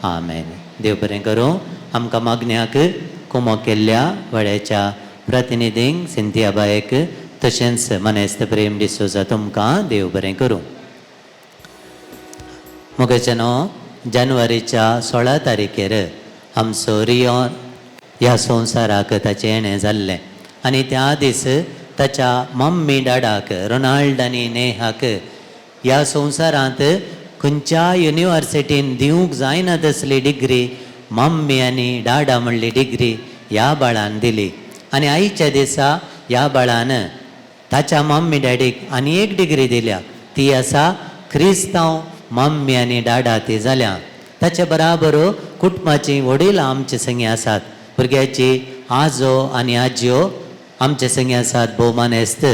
आमेन. देव बरें करूं. आमकां मागण्याक कुमो केल्ल्या वळ्याच्या प्रतिनिधींक, सिंथिया बायक, तशेंच मनेस्त प्रेम डिसोजा तुमकां देव बरें करूं. मोगाचेनो जानेवारीच्या 16 तारखेर आमचो रियोन ह्या संवसाराक ताचें येणें जाल्लें आनी त्या दीस ताच्या मम्मी डॅडाक, रोनाल्ड आनी नेहाक ह्या संवसारांत खंयच्या युनिवर्सिटीन दिवंक जायना तसली डिग्री मम्मी आनी डाडा म्हणली डिग्री ह्या बाळान दिली. आनी आयच्या दिसा ह्या बाळान ताच्या मम्मी डॅडीक आनी एक डिग्री दिल्या. ती आसा क्रिस्तांव मम्मी आनी डाडा ती जाल्या. ताचे बराबर कुटुंबाची वडील आमचे संगी आसात. भुरग्याची आजो आनी आजयो आमचे संगी आसात भोव मानेस्त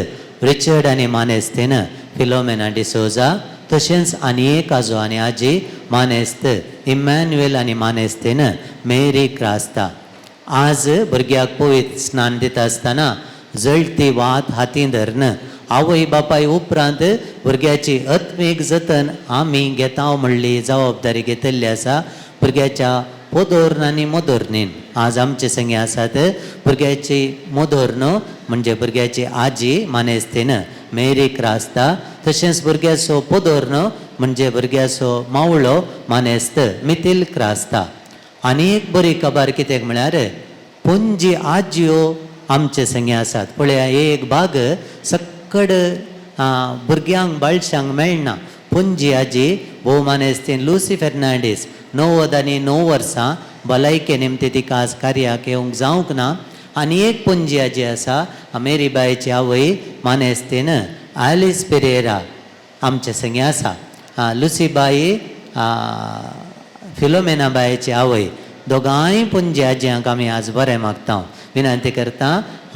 रिचर्ड आनी मानेस्तेन फिलोमेना डिसोजा, तशेंच आनी एक आजो आनी आजी मानेस्त इमॅन्युएल आनी मानेस्तेन मेरी क्रास्ता. आज भुरग्याक पवित्र स्नान दिता आसतना जळटी वात हातीन धरन आवय बापाय उपरांत भुरग्याची आत्मीक जतन आमी घेता म्हणली जबाबदारी घेतिल्ली आसा भुरग्याच्या पोदोर्न आनी मोदोर्नीन. आज आमचे संगी आसात भुरग्याची मोदोर्न म्हणजे भुरग्याची आजी मानेस्तेन मेरी क्रास्ता, तशेंच भुरग्याचो पोदोर्न म्हणजे भुरग्याचो मावळो मानेस्त मिथिल क्रास्ता. आनी एक बरी खबर कित्याक म्हळ्यार पणजी आजयो आमचे संगी आसात. पळया एक भाग सक्कड भुरग्यांक बाळशांक मेळना. पणजी आजी भोव मानेस्तेन लुसी फेर्नांडीस 9 वर्सां भलायके निमते तिका आज कार्याक येवंक जावंक ना. आनी एक पणजी आजी आसा मेरीबायची आवय मानेस्तेन ॲलिस पेरेरा आमचे संगी आसा. लुसीबाई फिलोमेना बायेची आवय दोगांय पणजी आजयांक आमी आज बरें मागता. विनंती करता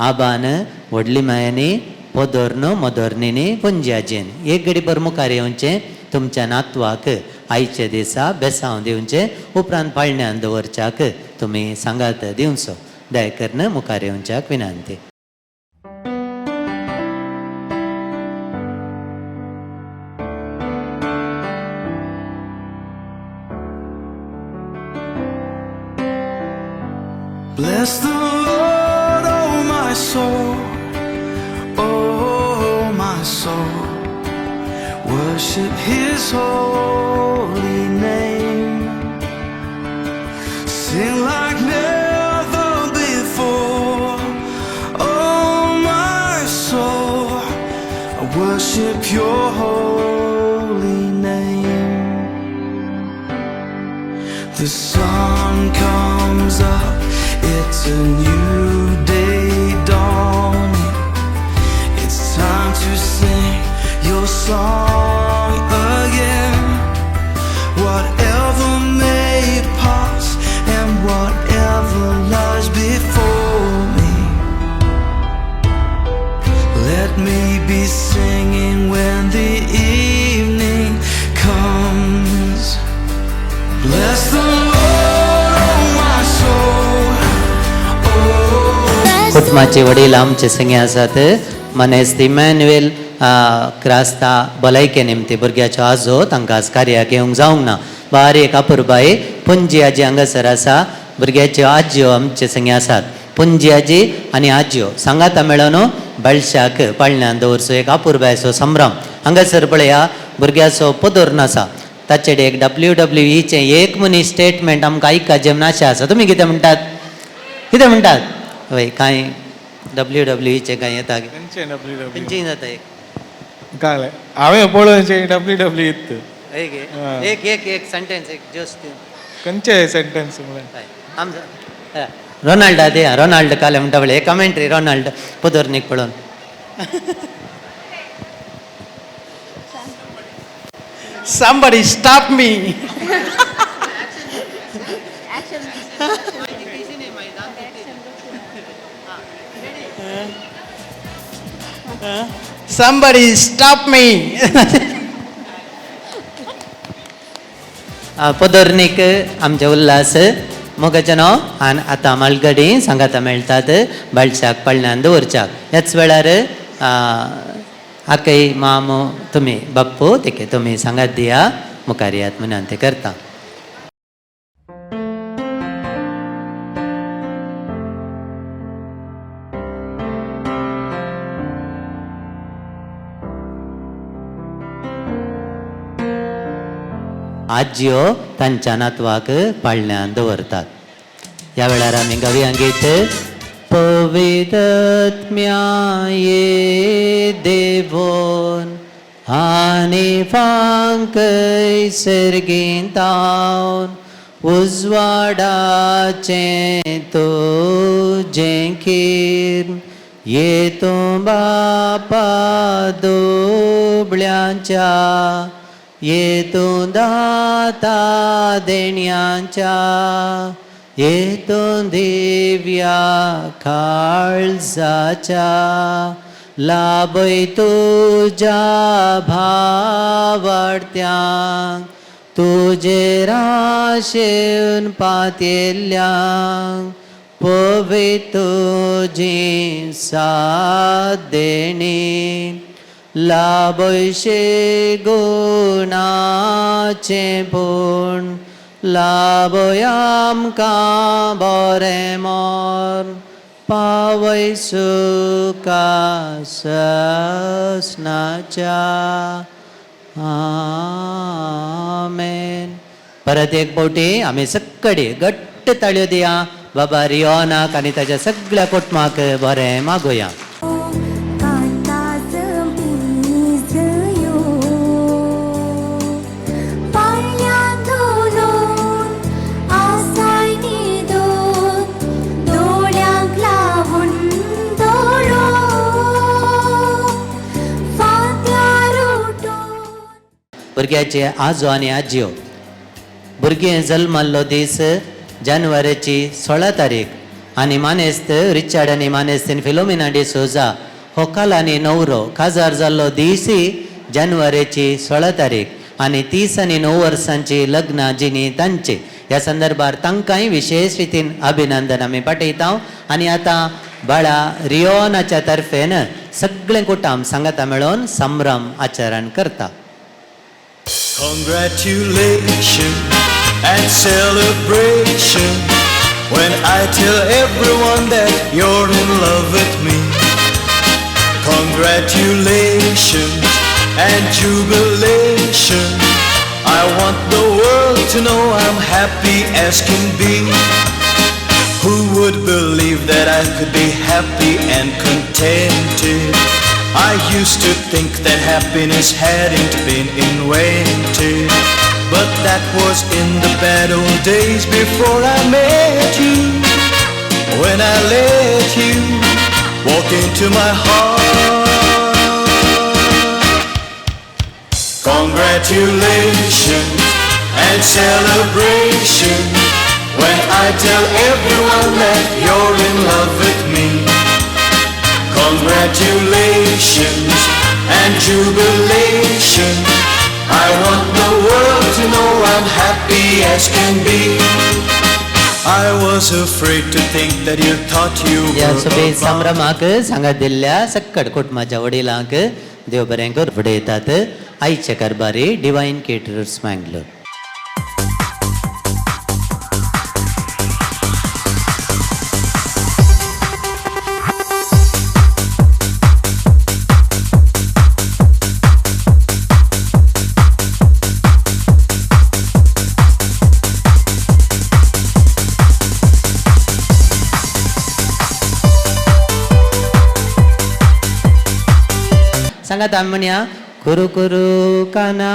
आबान व्हडली मायेनी पोदोर्न मोदोर्नीनी पणजी आजयेन एक घडी बर मुखार येवचें. तुमच्या नातवाक आयचे दिसा बेसांव दिवचें, उपरांत पाळण्यान दवरच्याक तुमी सांगात दिवचो. दया करून मुखार येवच्याक विनंती. Bless the Lord, oh my soul, oh my soul. Worship His holy name. Sing like never before, oh my soul. I worship Your holy name. The sun comes up, it's a new day dawning. It's time to sing Your song again. Whatever may pass and whatever lies before me, let me be singing when the evening comes. Bless the Lord, oh my soul. कुटुंबाचे वडील आमचे संगी आसात मनेस्त Emmanuel Crasta भलायके निमते भुरग्याचो आजो तांकां आज कार्याक येवंक जावंक ना. बारीक आपुरबाई पणजी आजी हांगासर आसा. भुरग्याच्यो आजयो आमचे संगी आसात. पणजी आजी आनी आजयो सांगाता मेळोन बाळशाक पाळण्यान दवरचो एक आपुरबायचो संभ्रम. हांगासर पळया भुरग्याचो पोदोर्न आसा. ताचेर एक WWEचें एक मनीस स्टेटमेंट आमकां आयका जेवनाशें आसा. तुमी कितें म्हणटात? कितें म्हणटात? हय कांय WWEचें कांय येता खंयचें जाता एक कळ्ळें हांवें पळोवचें WWE एक एक एक सेंटेन्स एक जस्ट खंयचे सेंटेन्स म्हळ्यार रोनाल्डा ते रोनाल्ड काले म्हणटा पळय कमेंट्री रोनाल्ड पोदोर्नीक पळोवन Somebody stop me. Somebody stop me. पोदोर्नीक आमचे उल्हास मोगाचें नांव आनी आतां मालगडी सांगाता मेळटात बाळशाक पाळण्यान दवरच्याक. ह्याच वेळार आकय मामू तुमी बाप्पू तेके तुमी सांगात दिया मुखार येयात विनंती करता. आजयो तांच्या नातवाक पाळण्यान दवरतात. ह्या वेळार आमी गव्यांगीत पवित्रात्म्या ये देवोन आनी फांकय सर्गींतावन उजवाडाचें तुजें खीर येतूं बापा दोबळ्यांच्या येतूं दाता देण्यांच्या येतून दिव्या काळजाच्या लाभय तुझ्या भावार्थ्यांक तुजे राशेन पातेल्यांक पवित्र तुझी साथ देणी लाभयशे गुणाचे पूण लाभय आमकां बरें मोर पावय सुका ससनाच्या आमेन. परत एक फावटी आमी सगळे घट्ट ताळयो दिया बाबा रियोनाक आनी ताच्या सगळ्या कुटुंबाक बरें मागुया. भुरग्याचे आजो आनी आजयो भुरगें जल्मल्लो दीस जानेवारीची 16 तारीख आनी मानेस्त रिचार्ड आनी मानेस्तीन फिलोमिना डिसोजा होकाल आनी नवरो काजार जाल्लो दिसी जानेवारीची 16 तारीख आनी 30 आनी 9 वर्सांची लग्नां जिनी तांचे ह्या संदर्भार तांकांय विशेष रितीन अभिनंदन आमी पाठयता. आनी आतां बाळा रियोनाच्या तर्फेन सगळे कुटुंब सांगाता मेळोन संभ्रम आचरण करता. Congratulations and celebration when I tell everyone that you're in love with me. Congratulations and jubilation. I want the world to know I'm happy as can be. Who would believe that I could be happy and contented? I used to think that happiness hadn't been invented, but that was in the bad old days before I met you. When I let you walk into my heart. Congratulations and celebration when I tell everyone that you're in love with me. Congratulations and jubilation. I want the world to know I'm happy as can be. I was afraid to think that you thought you या were शुभे above. संभ्रमाक सांगात दिल्ल्या सक्कड कुटुंबाच्या वडिलांक देव बरें करूं. फुडें येतात आईचे कारभारी डिवायन केटरर्स मँगलोर. सांगात आमी म्हणया कुरू कुरू काना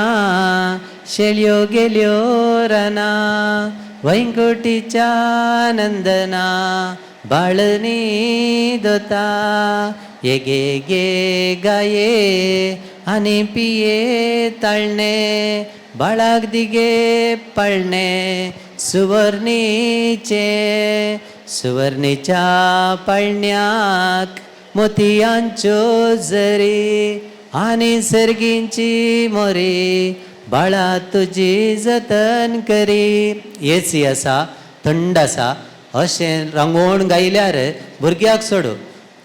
शेल्यो गेल्यो राना वैंकुटीच्या नंदना बाळनी दोता ये गे गे गाये आनी पिये ताळणे बाळाक दिगे पळणे सुवर्णीच्या पळण्याक मोतयांच्यो जरी आनी सर्गींची मोरी बाळा तुजी जतन करी. एसी आसा थंड आसा अशें रंगोवन गायल्यार भुरग्याक सोडू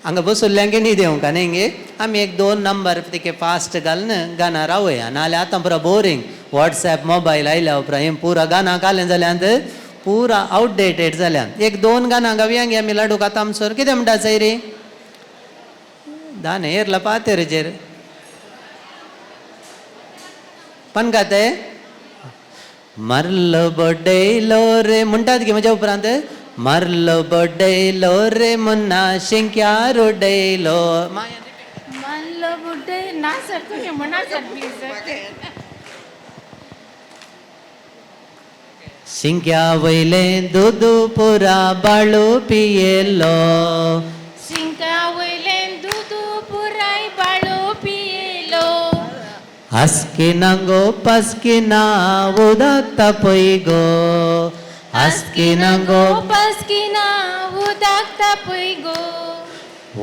हांगा बसुल्ल्यांक न्ही दिवंक न्ही आमी 1-2 नंबर तिके फास्ट घालन गाना रावया नाल्यार आतां पुरो बोरींग वॉट्सॅप मोबायल आयल्या उपरांत हें पुरा गाना घालें जाल्यार पुरा आउटडेटेड जाल्यार 1-2 गाना गावया गे आमी लाडूक आतां आमचो कितें म्हणटा सैरी दाने येरला पातेरेचेर पण खाते मरलो बड्डेलो रे म्हणटात की म्हज्या उपरांत मरलो बड्डेलो रे मुन्ना शिंक्या रोड्डेलो मरलो बुड्डे ना सर तुम्ही म्हणा सर प्लीज शिंक्या वयले दूद पुरा बाळू पियेलो शिंक्या वयले दूद पुराय बाळू पियेलो हस्की नांगो पस्की ना उदक तापय गो पास्किनांगो पास्किना उदक तापय गो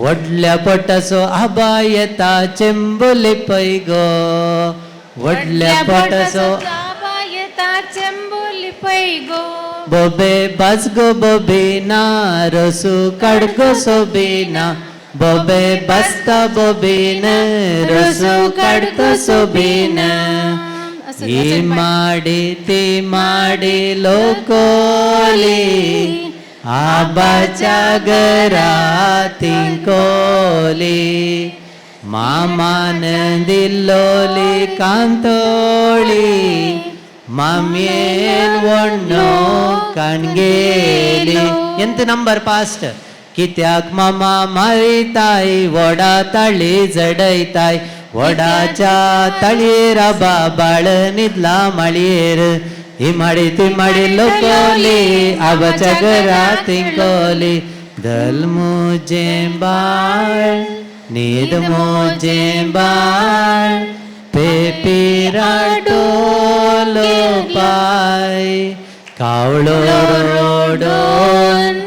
वडल्या पोटाचो आबा येता चेंबोली पै गो वडल्या पोटाचो आबा येता चेंबोली पै गो बोबे बाज गो बोबीना रसू काडगो सोबीना बोबे बसता बोबीन रसू काडतो सोबीन ही माडी ती माडी लोकोली आबाच्या घराती कोली मामान दिल्लोली कांतोळी माम्येन वण्णो काणगेली ಎಂತ ನಂಬರ್ ಪಾಸ್ಟ್ कित्याक मामा मारिताय वडा ताळी जडयताय वडाच्या ताळयेर आबा बाळ न्हिदला माळयेर ही माडी ती माडी लोकोली आबाच्या घरात तिंकोली धल मुजे बाळ न्हिद मुजे बाळ पेपिरा डोलो पाय कावळो रोडोन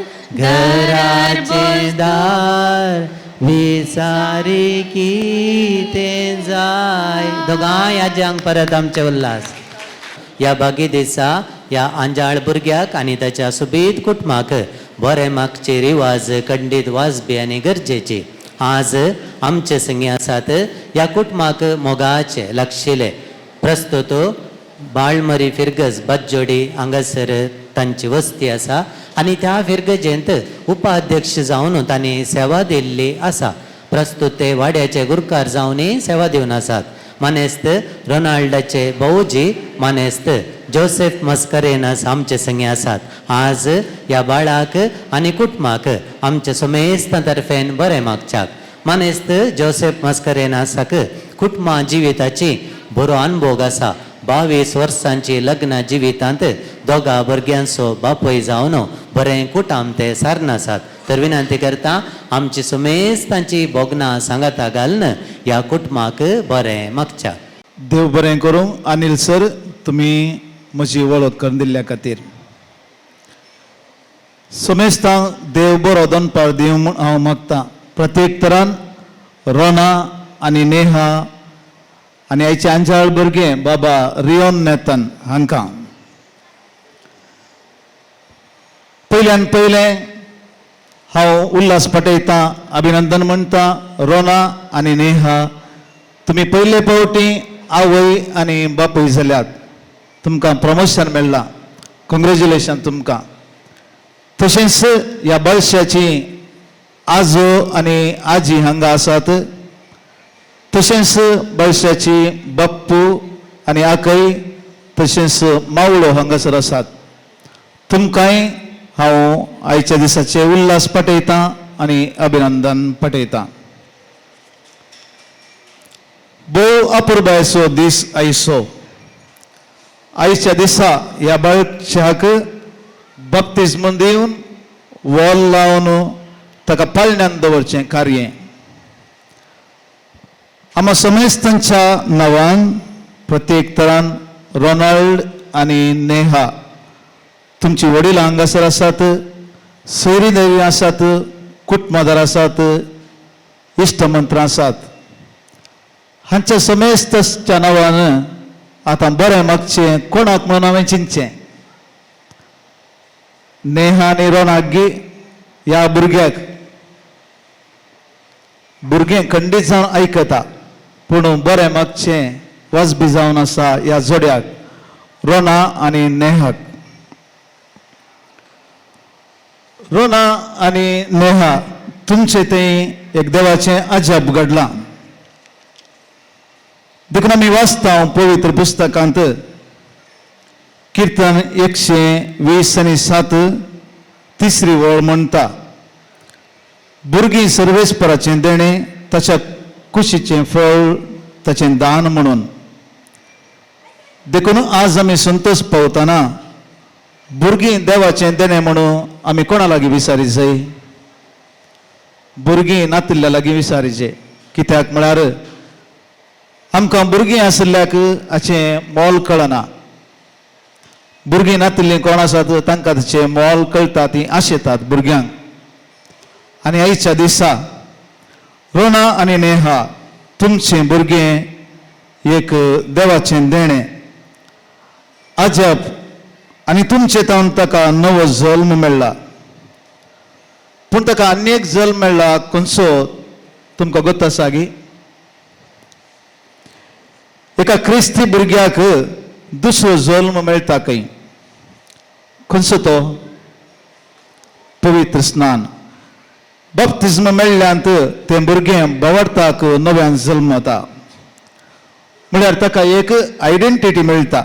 घराचे दार विसारी की ते जाय दोगांय आज्यांक परत आमचे उल्हास या बागी दिसा या आंजाळ भुरग्याक आनी ताच्या सुबीत कुटुंबाक बरे मागचे रिवाज खंडीत वाजबी आनी गरजेची आज आमचे संगी आसात या कुटुंबाक मोगाचे लक्षिले प्रस्तुत बाळमरी फिरगज बज्जोडी हांगासर तांची वस्ती आसा आनी त्या फिरगजेंत उपाध्यक्ष जावन तांणी सेवा दिल्ली आसा प्रस्तुत ते वाड्याचे गुरकार जावनय सेवा दिवन आसात मानेस्त रोनाल्डाचे भाऊजी मानेस्त जोसेफ मस्करेनस आमचे संगी आसात आज या बाळाक आनी कुटुंबाक आमचे समेस्ता तर्फेन बरें मागच्याक मानेस्त जोसेफ मस्करेनसाक कुटुंबा जिविताची बरो अनुभव आसा 22 वर्सांची लग्न जिवितांत दोगा भुरग्यांचो बापूय जावन बरें कुटाम ते सारन आसात तर विनंती करता आमची सुमेस्तांची बोगना सांगाता घालन ह्या कुटुंबाक बरें मागच्या देव बरें करूं अनिल सर तुमी म्हजी वळख करून दिल्ल्या खातीर सुमेस्तांक देव बरो दनपार दिवं म्हूण हांव मागतां प्रत्येक तरान रोना आनी नेहा आनी आयचे अंजाळ भुरगे बाबा रियोन नेतन हांकां पयल्यान पयलें हांव उल्हास पटयतां अभिनंदन म्हणटा रोना आनी नेहा तुमी पयले फावटी आवय आनी बापूय जाल्यात तुमकां प्रमोशन मेळ्ळां कॉंग्रेच्युलेशन तुमकां तशेंच ह्या बालशाची आजो आनी आजी हांगा आसात तशेंच बालशाची बाप्पू आनी आकय तशेंच मावळो हांगासर आसात तुमकांय हांव आयच्या दिसाचे उल्हास पटयतां आनी अभिनंदन पटयतां भोव अपुरबायचो दीस आयचो आयच्या दिसा ह्या बाळशाक बप्तिस्म दिवन वॉल लावन ताका पाळण्यान दवरचें कार्य आम्हा समेस्तांच्या नांवान प्रत्येक तरान रोनाल्ड आनी नेहा तुमची वडील हांगासर आसात सोयरी देवी आसात कुटुंबादार आसात इश्टमंत्र आसात हांच्या समेस्तांच्या नांवान आतां बरें मागचें कोणाक म्हणून हांवें चिंतचें नेहा आनी रोनाक ह्या भुरगें खंडीत जावन आयकता पूण बरें मागचें वाजबी जावन आसा ह्या जोड्याक रोना आनी नेहाक रोना आनी नेहा तुमचें तें एक देवाचें अजाप घडलां देखून आमी वाचता पवित्र पुस्तकांत कीर्तन 120:7 तिसरी वळ म्हणटा भुरगीं सर्वेस्पराचें देणें ताच्या कुशीचें फळ ताचें दान म्हणून देखून आज आमी संतोश पावतना भुरगीं देवाचें देणें म्हणून आमी कोणा लागीं विचारी जाय भुरगीं नातिल्ल्या लागीं विचारीचें कित्याक म्हळ्यार आमकां भुरगीं आशिल्ल्याक हाचें मोल कळना भुरगीं नातिल्लीं कोण आसात तांकां ताचें मोल कळटा ती आशेतात भुरग्यांक. आनी आयच्या दिसा रोना आनी नेहा तुमचें भुरगें एक देवाचें देणें अजब आनी तुमचे तावन ताका नवो जल्म मेळ्ळा. पूण ताका आनी एक जल्म मेळ्ळा खंयचो तुमकां गोत आसा गी? एका क्रिस्ती भुरग्याक दुसरो जल्म मेळटा खंय. खंयचो तो? पवित्र स्नान. बप्तिस्म मेळ्ळ्यांत तें भुरगें भवार्थाक नव्यान जल्मता. म्हळ्यार ताका एक आयडेंटिटी मेळटा.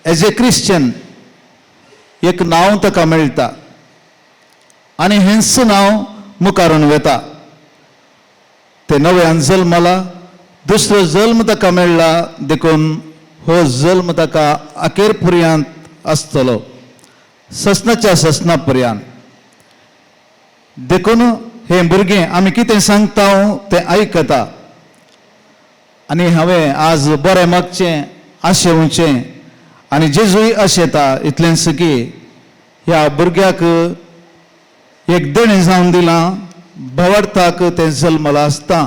एज ए क्रिश्चन एक नांव ताका मेळटा आनी हेंच नांव मुखारून वता. ते नव्यान जल्मला, दुसरो जल्म ताका मेळ्ळा देखून हो जल्म ताका अखेर पर्यंत आसतलो, ससनाच्या ससना पर्यंत. देखून हे भुरगें आमी कितें सांगता तें आयकता. आनी हांवें आज बरें मागचें, आशेवचें आनी जेजूय आशेता इतलेंच की ह्या भुरग्याक एक देणें जावन दिलां. भवार्थाक तें जल्मलां आसता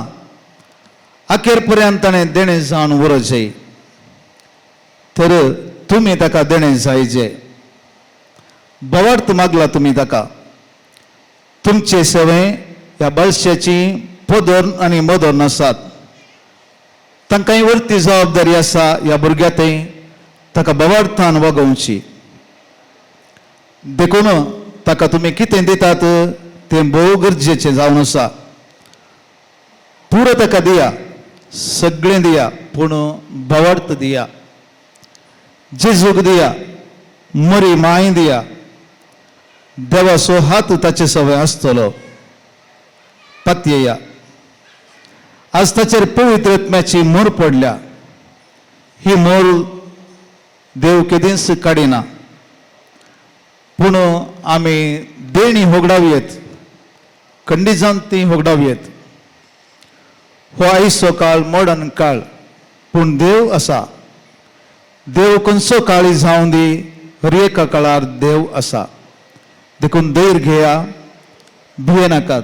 अखेर पर्यंत ताणें देणें जावन उरचें. तर तुमी ताका देणें जायचें. भवार्थ मागला तुमी ताका. तुमचे सवय ह्या बालशाची पोदोर आनी मोदोर आसात. तांकांय वरती जबाबदारी आसा ह्या भुरग्यातय ताका भवार्थान वागोवची. देखून ताका तुमी कितें दितात तें भोव गरजेचें जावन आसा. पुरो ताका दिया, सगळें दिया, पूण भवार्थ दिया. जेजूक दिया, मरी माय दिया. देवाचो हात ताचे सवय आसतलो. पातयेया. आज ताचेर पवित्र आत्म्याची मोर पडल्या. ही मोर देव केदींच काडिना. पूण आमी देणी होगडावयेत, खंडीजान ती होगडावयेत. हो आयचो काळ मॉडर्न काळ, पूण देव आसा. देव खंयचो काळी जावं दी, हर एका काळार देव आसा. देखून धैर्य घेया, भिये नाकात.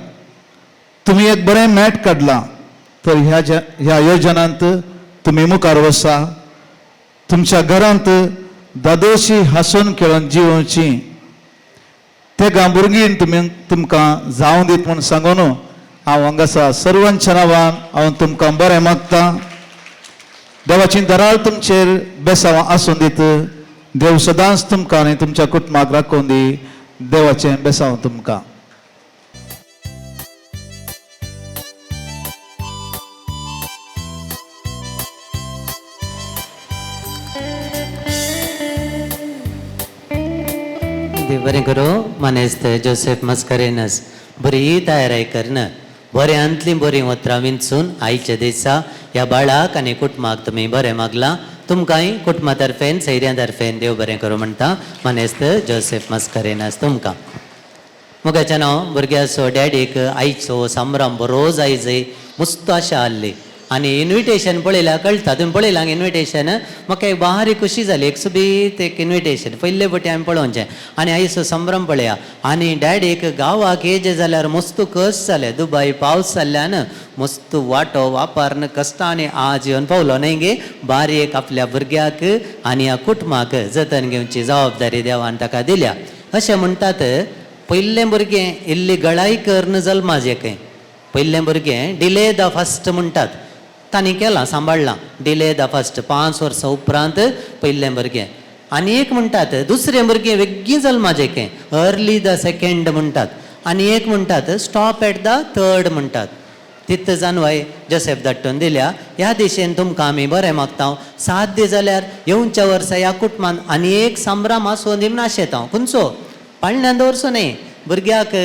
तुमी एक बरें मॅट काडलां तर ह्या योजनांत तुमी मुखार वसा. तुमच्या घरांत दादोशी हांसून खेळून जिवोवची. ते भुरगीं तुमकां जावं दीत म्हूण सांगून हांव हांगासा सर्वांच्या नांवान हांव तुमकां बरें मागतां. देवाची दराळ तुमचेर बेसांव आसूं दीत. देव सदांच तुमकां आनी तुमच्या कुटुंबाक राखून दी. देवाचें बेसांव तुमकां. देव बरें करूं. मनेस्त जोसेफ मस्करेनस बरी तयारी करन बऱ्यांतली बरी वत्रां विंचून आयच्या दिसा ह्या बाळाक आनी कुटुंबाक तुमी बरें मागलां. तुमकांय कुटुंबा तर्फेन सैऱ्या तर्फेन देव बरें करूं म्हणटा. मनेस्त जोसेफ मस्करेनस तुमकां. मुगाचें नांव भुरग्याचो डॅडीक आयचो संभ्रम बरो जायजय मस्त आशा आहली. आनी इन्विटेशन पळयल्यार कळटा. तुमी पळयलां इन्विटेशन? म्हाका एक बारी खुशी जाली. एक सुबीत एक इन्विटेशन पयले फावटी हांवें पळोवचें. आनी आयचो संभ्रम पळया. आनी डॅडीक गांवाक येजे जाल्यार मस्त कस जाले. दुबय पावस जाल्ल्यान मस्त वाटो वापरन कश्टांनी आज येवन पावलो न्हय गे. बारीक आपल्या भुरग्याक आनी ह्या कुटुंबाक जतन घेवची जबाबदारी देवान ताका दिल्या. अशें म्हणटात पयलें भुरगें इल्ली गळाई करन जल्माक येकय. पयलें भुरगें डिले द फस्ट म्हणटात. तांणी केलां, सांबाळलां. डिले द फस्ट 5 वर्सां उपरांत पयलें भुरगें. आनी एक म्हणटात दुसरें भुरगें वेग्गी जल्माक येकय, अर्ली द सेकंड म्हणटात. आनी एक म्हणटात स्टॉप एट द थर्ड म्हणटात. तित्त जानवाय जोसेफ धाडून दिल्या. ह्या दिशेन तुमकां आमी बरें मागता. साध्य जाल्यार येवच्या वर्सा ह्या कुटुंबान आनी एक संभ्रम आसूं दी म्हूण आशेता. खंयचो? पाळण्यांत दवरचो न्ही. भुरग्याक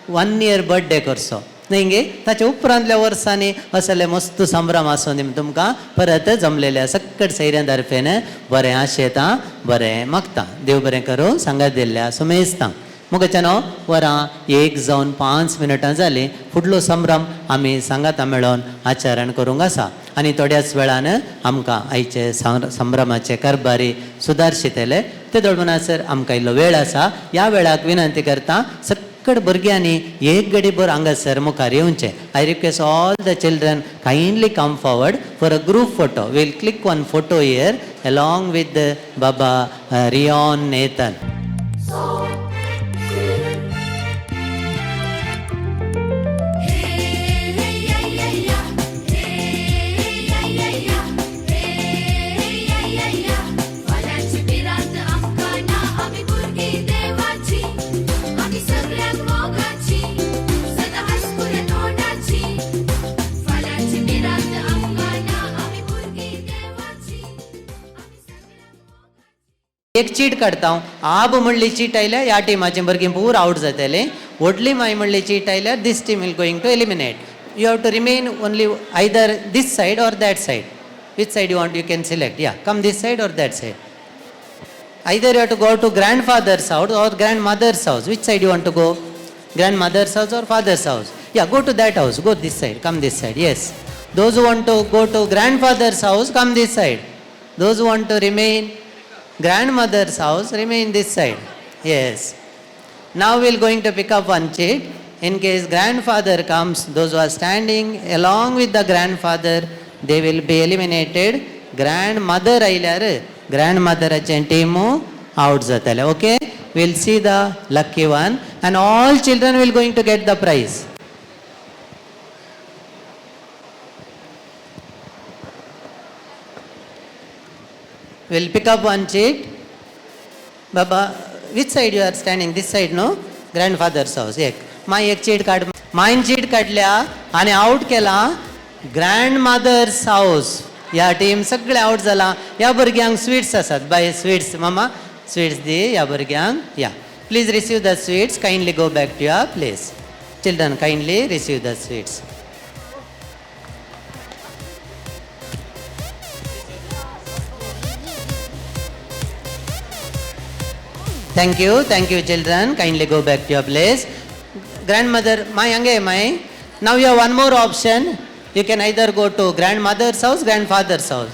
1 year बर्थडे करचो न्हय गे. ताच्या उपरांतल्या वर्सांनी असले मस्त संभ्रम आसूं दी तुमकां परत जमलेल्या सकट सैऱ्या तर्फेन बरें आशेता, बरें मागता. देव बरें करूं. सांगात दिल्ल्या सुमेस्तां. मुगाचें नांव वरां 1:05 जालीं. फुडलो संभ्रम आमी सांगाता मेळोन आचरण करूंक आसा. आनी थोड्याच वेळान आमकां आयचे संभ्रमाचे कारभारी सुदारशीत येले. ते दळमना सर आमकां इल्लो वेळ आसा ह्या वेळाक विनंती करता सकड भुरग्यांनी एक घडी भर हांगासर मुखार येवचें. I request all the children kindly come forward for a group photo. We'll click one photo here along with the Baba Rion Nathan. एक चीट काडटा हांव. आब म्हणली चीट आयल्या ह्या टिमाचे भुरगीं पूर आवट जातले. व्हडली माय म्हणली चीट आयल्यार this team will going to eliminate. You have to remain only either this side or that side. Which side you want you can select. या come this side or that side. Either you have to go to grandfather's house or grandmother's house. Which side you want to go? Grandmother's house or father's house? Yeah, go to that house. Go this side. Come this side. Yes. Those who want to go to grandfather's house, come this side. Those who want to remain grandmother's house, remain this side. Yes. Now we are going to pick up one sheet. In case grandfather comes, those who are standing along with the grandfather, they will be eliminated. Grandmother aylar, grandmother achen team out zatale. Okay? We'll see the lucky one and all children will going to get the prize. We'll pick up one sheet. Baba, which side you are standing? This side, no? Grandfather's house. एक. माय एक cheat काढ. मायन cheat काढल्या आणि out केला grandmother's house. या team सगळे out जाला. या भुरग्यांक स्वीट्स आसात. बाय स्वीट्स मामा स्वीट्स दी या भुरग्यांक. या please receive the sweets. Kindly go back to your place. Children kindly receive the sweets. Thank you children. Kindly go back to your place. Grandmother, my. Now you have one more option. You can either go to grandmother's house, grandfather's house.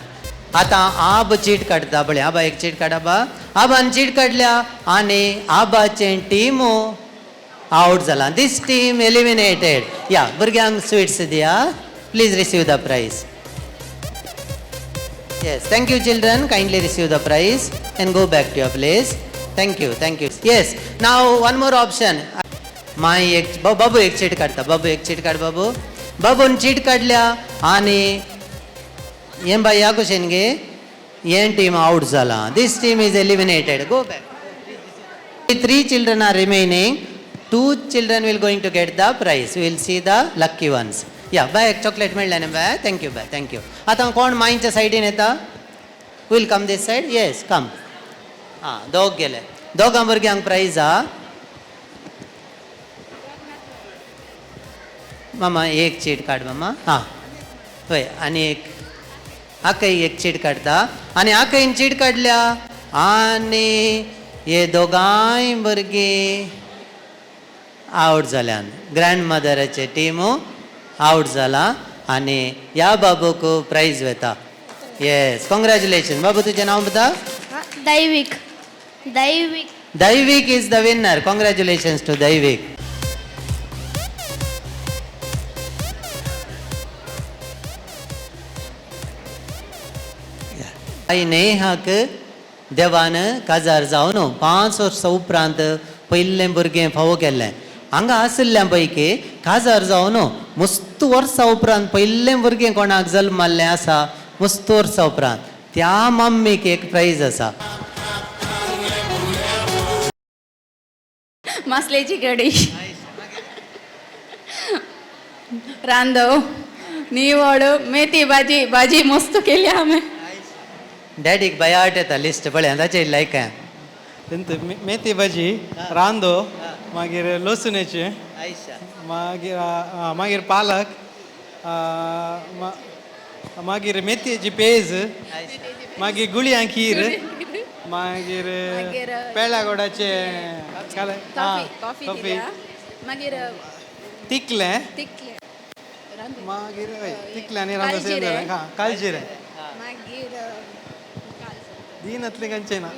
आता आब cheat काढता बळे. आबा एक cheat काढा बा. आबान cheat काढल्या आणि आबाचे team out जाला. This team eliminated. या भुरग्यांक स्वीट्स दिया. Please receive the prize. Yes, thank you children. Kindly receive the prize and go back to your place. Thank you. Yes, now one more option. बाबू एक cheat काढता. बाबू एक cheat काढ. बाबून cheat काढल्या आणि हें बाय या क्वेश्चन गे हें टीम आउट जाला. This team is eliminated. Go back. 3 children are remaining. 2 children will going to get the prize. We will see the lucky ones. या बाय एक चॉकलेट मेळ्ळें न्ही बाय. थँक्यू. आतां कोण मायच्या सायडीन येता? Will come this side. Yes come. हां दोग गेले. दोगां भुरग्यांक प्राइज हा. मामा एक चीट काड मामा. हां हय आनी एक आकय एक चीट काडता आनी आकयन चीट काडल्या आनी हे दोगांय भुरगीं आवट जाल्यान. ग्रँडमदराचे टीम आवट जाला आनी ह्या बाबूक प्राइज वता. Yes congratulation. बाबू तुजें नांव बता. दैविक is the winner. Congratulations to Daivik. आई नेहाक देवान काजार जावन 5 वर्सां उपरांत पयलें भुरगें फावो केल्लें. हांगा आसल्या पैकी काजार जावन मस्त वर्सां उपरांत पयलें भुरगें कोणाक जल्म मारलें आसा मस्त वर्सां उपरांत त्या मम्मीक एक प्राइज आसा. मासलेची कडी रांदव निवड मेथी भाजी मस्त केली आम्ही. डॅडीक बयाट येता लिस्ट पळय ताचेर लायक मेथी भाजी रांदो मागीर लसुणेचे मागीर पालक मागीर मेथयेची पेज मागीर गुळयां खीर मागीर पेळ्या गोडाचे कॉफी मागीर तिकले मागीर तिकले आनी कालजिरे मागीर दीनतले खंयचे ना.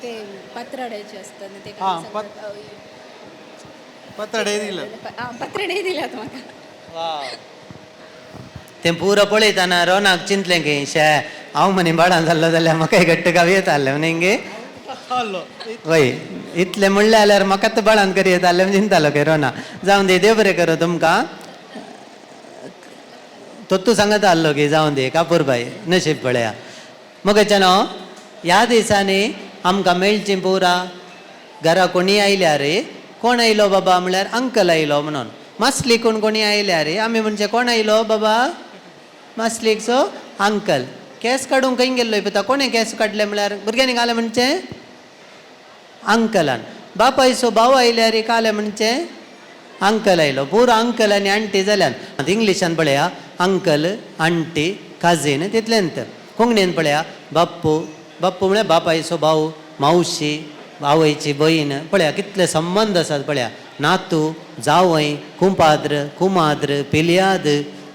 ते पत्राड्याचे असतात ना ते हां पत्राडे दिलं पत्राडे दिल्यात म्हाका तें पुरो पळयतना रोनाक चिंतलें की शे हांव म्हणे बाळान जाल्लो जाल्यार म्हाकाय घट्ट गाव येताले म्हणगे वय इतलें म्हणलें जाल्यार म्हाका तर बाळान करी येताले म्हणजे चिंतालो की रोना जावन दे देव बरें करूं तुमकां तो तूं सांगत आसलो की जावन दे कापूरबाई नशीब पळया मगच्यानो ह्या दिसांनी आमकां मेळचीं पुरा घरा कोणी आयल्यार कोण आयलो बाबा म्हळ्यार अंकल आयलो म्हणून मासलीकून कोणी आयल्यार आमी म्हणचे कोण आयलो बाबा मासलीकचो अंकल केस काडूंक खंय गेल्लो पळय कोणें केस काडले म्हळ्यार भुरग्यांनी घाले म्हणचे अंकलान बापायचो भाव आयल्यार काले म्हणचे अंकल आयलो पुरो अंकल आनी आंटी जाल्यान इंग्लिशान पळया अंकल आंटी काजीन तितलेंत कोंकणीन पळया बाप्पू बाप्पू म्हळ्यार बापायचो भाव मावशी आवयची बहीण पळया कितले संबंध आसात पळया नातू जावय कुंपाद्र कुमाद्र पिलियाद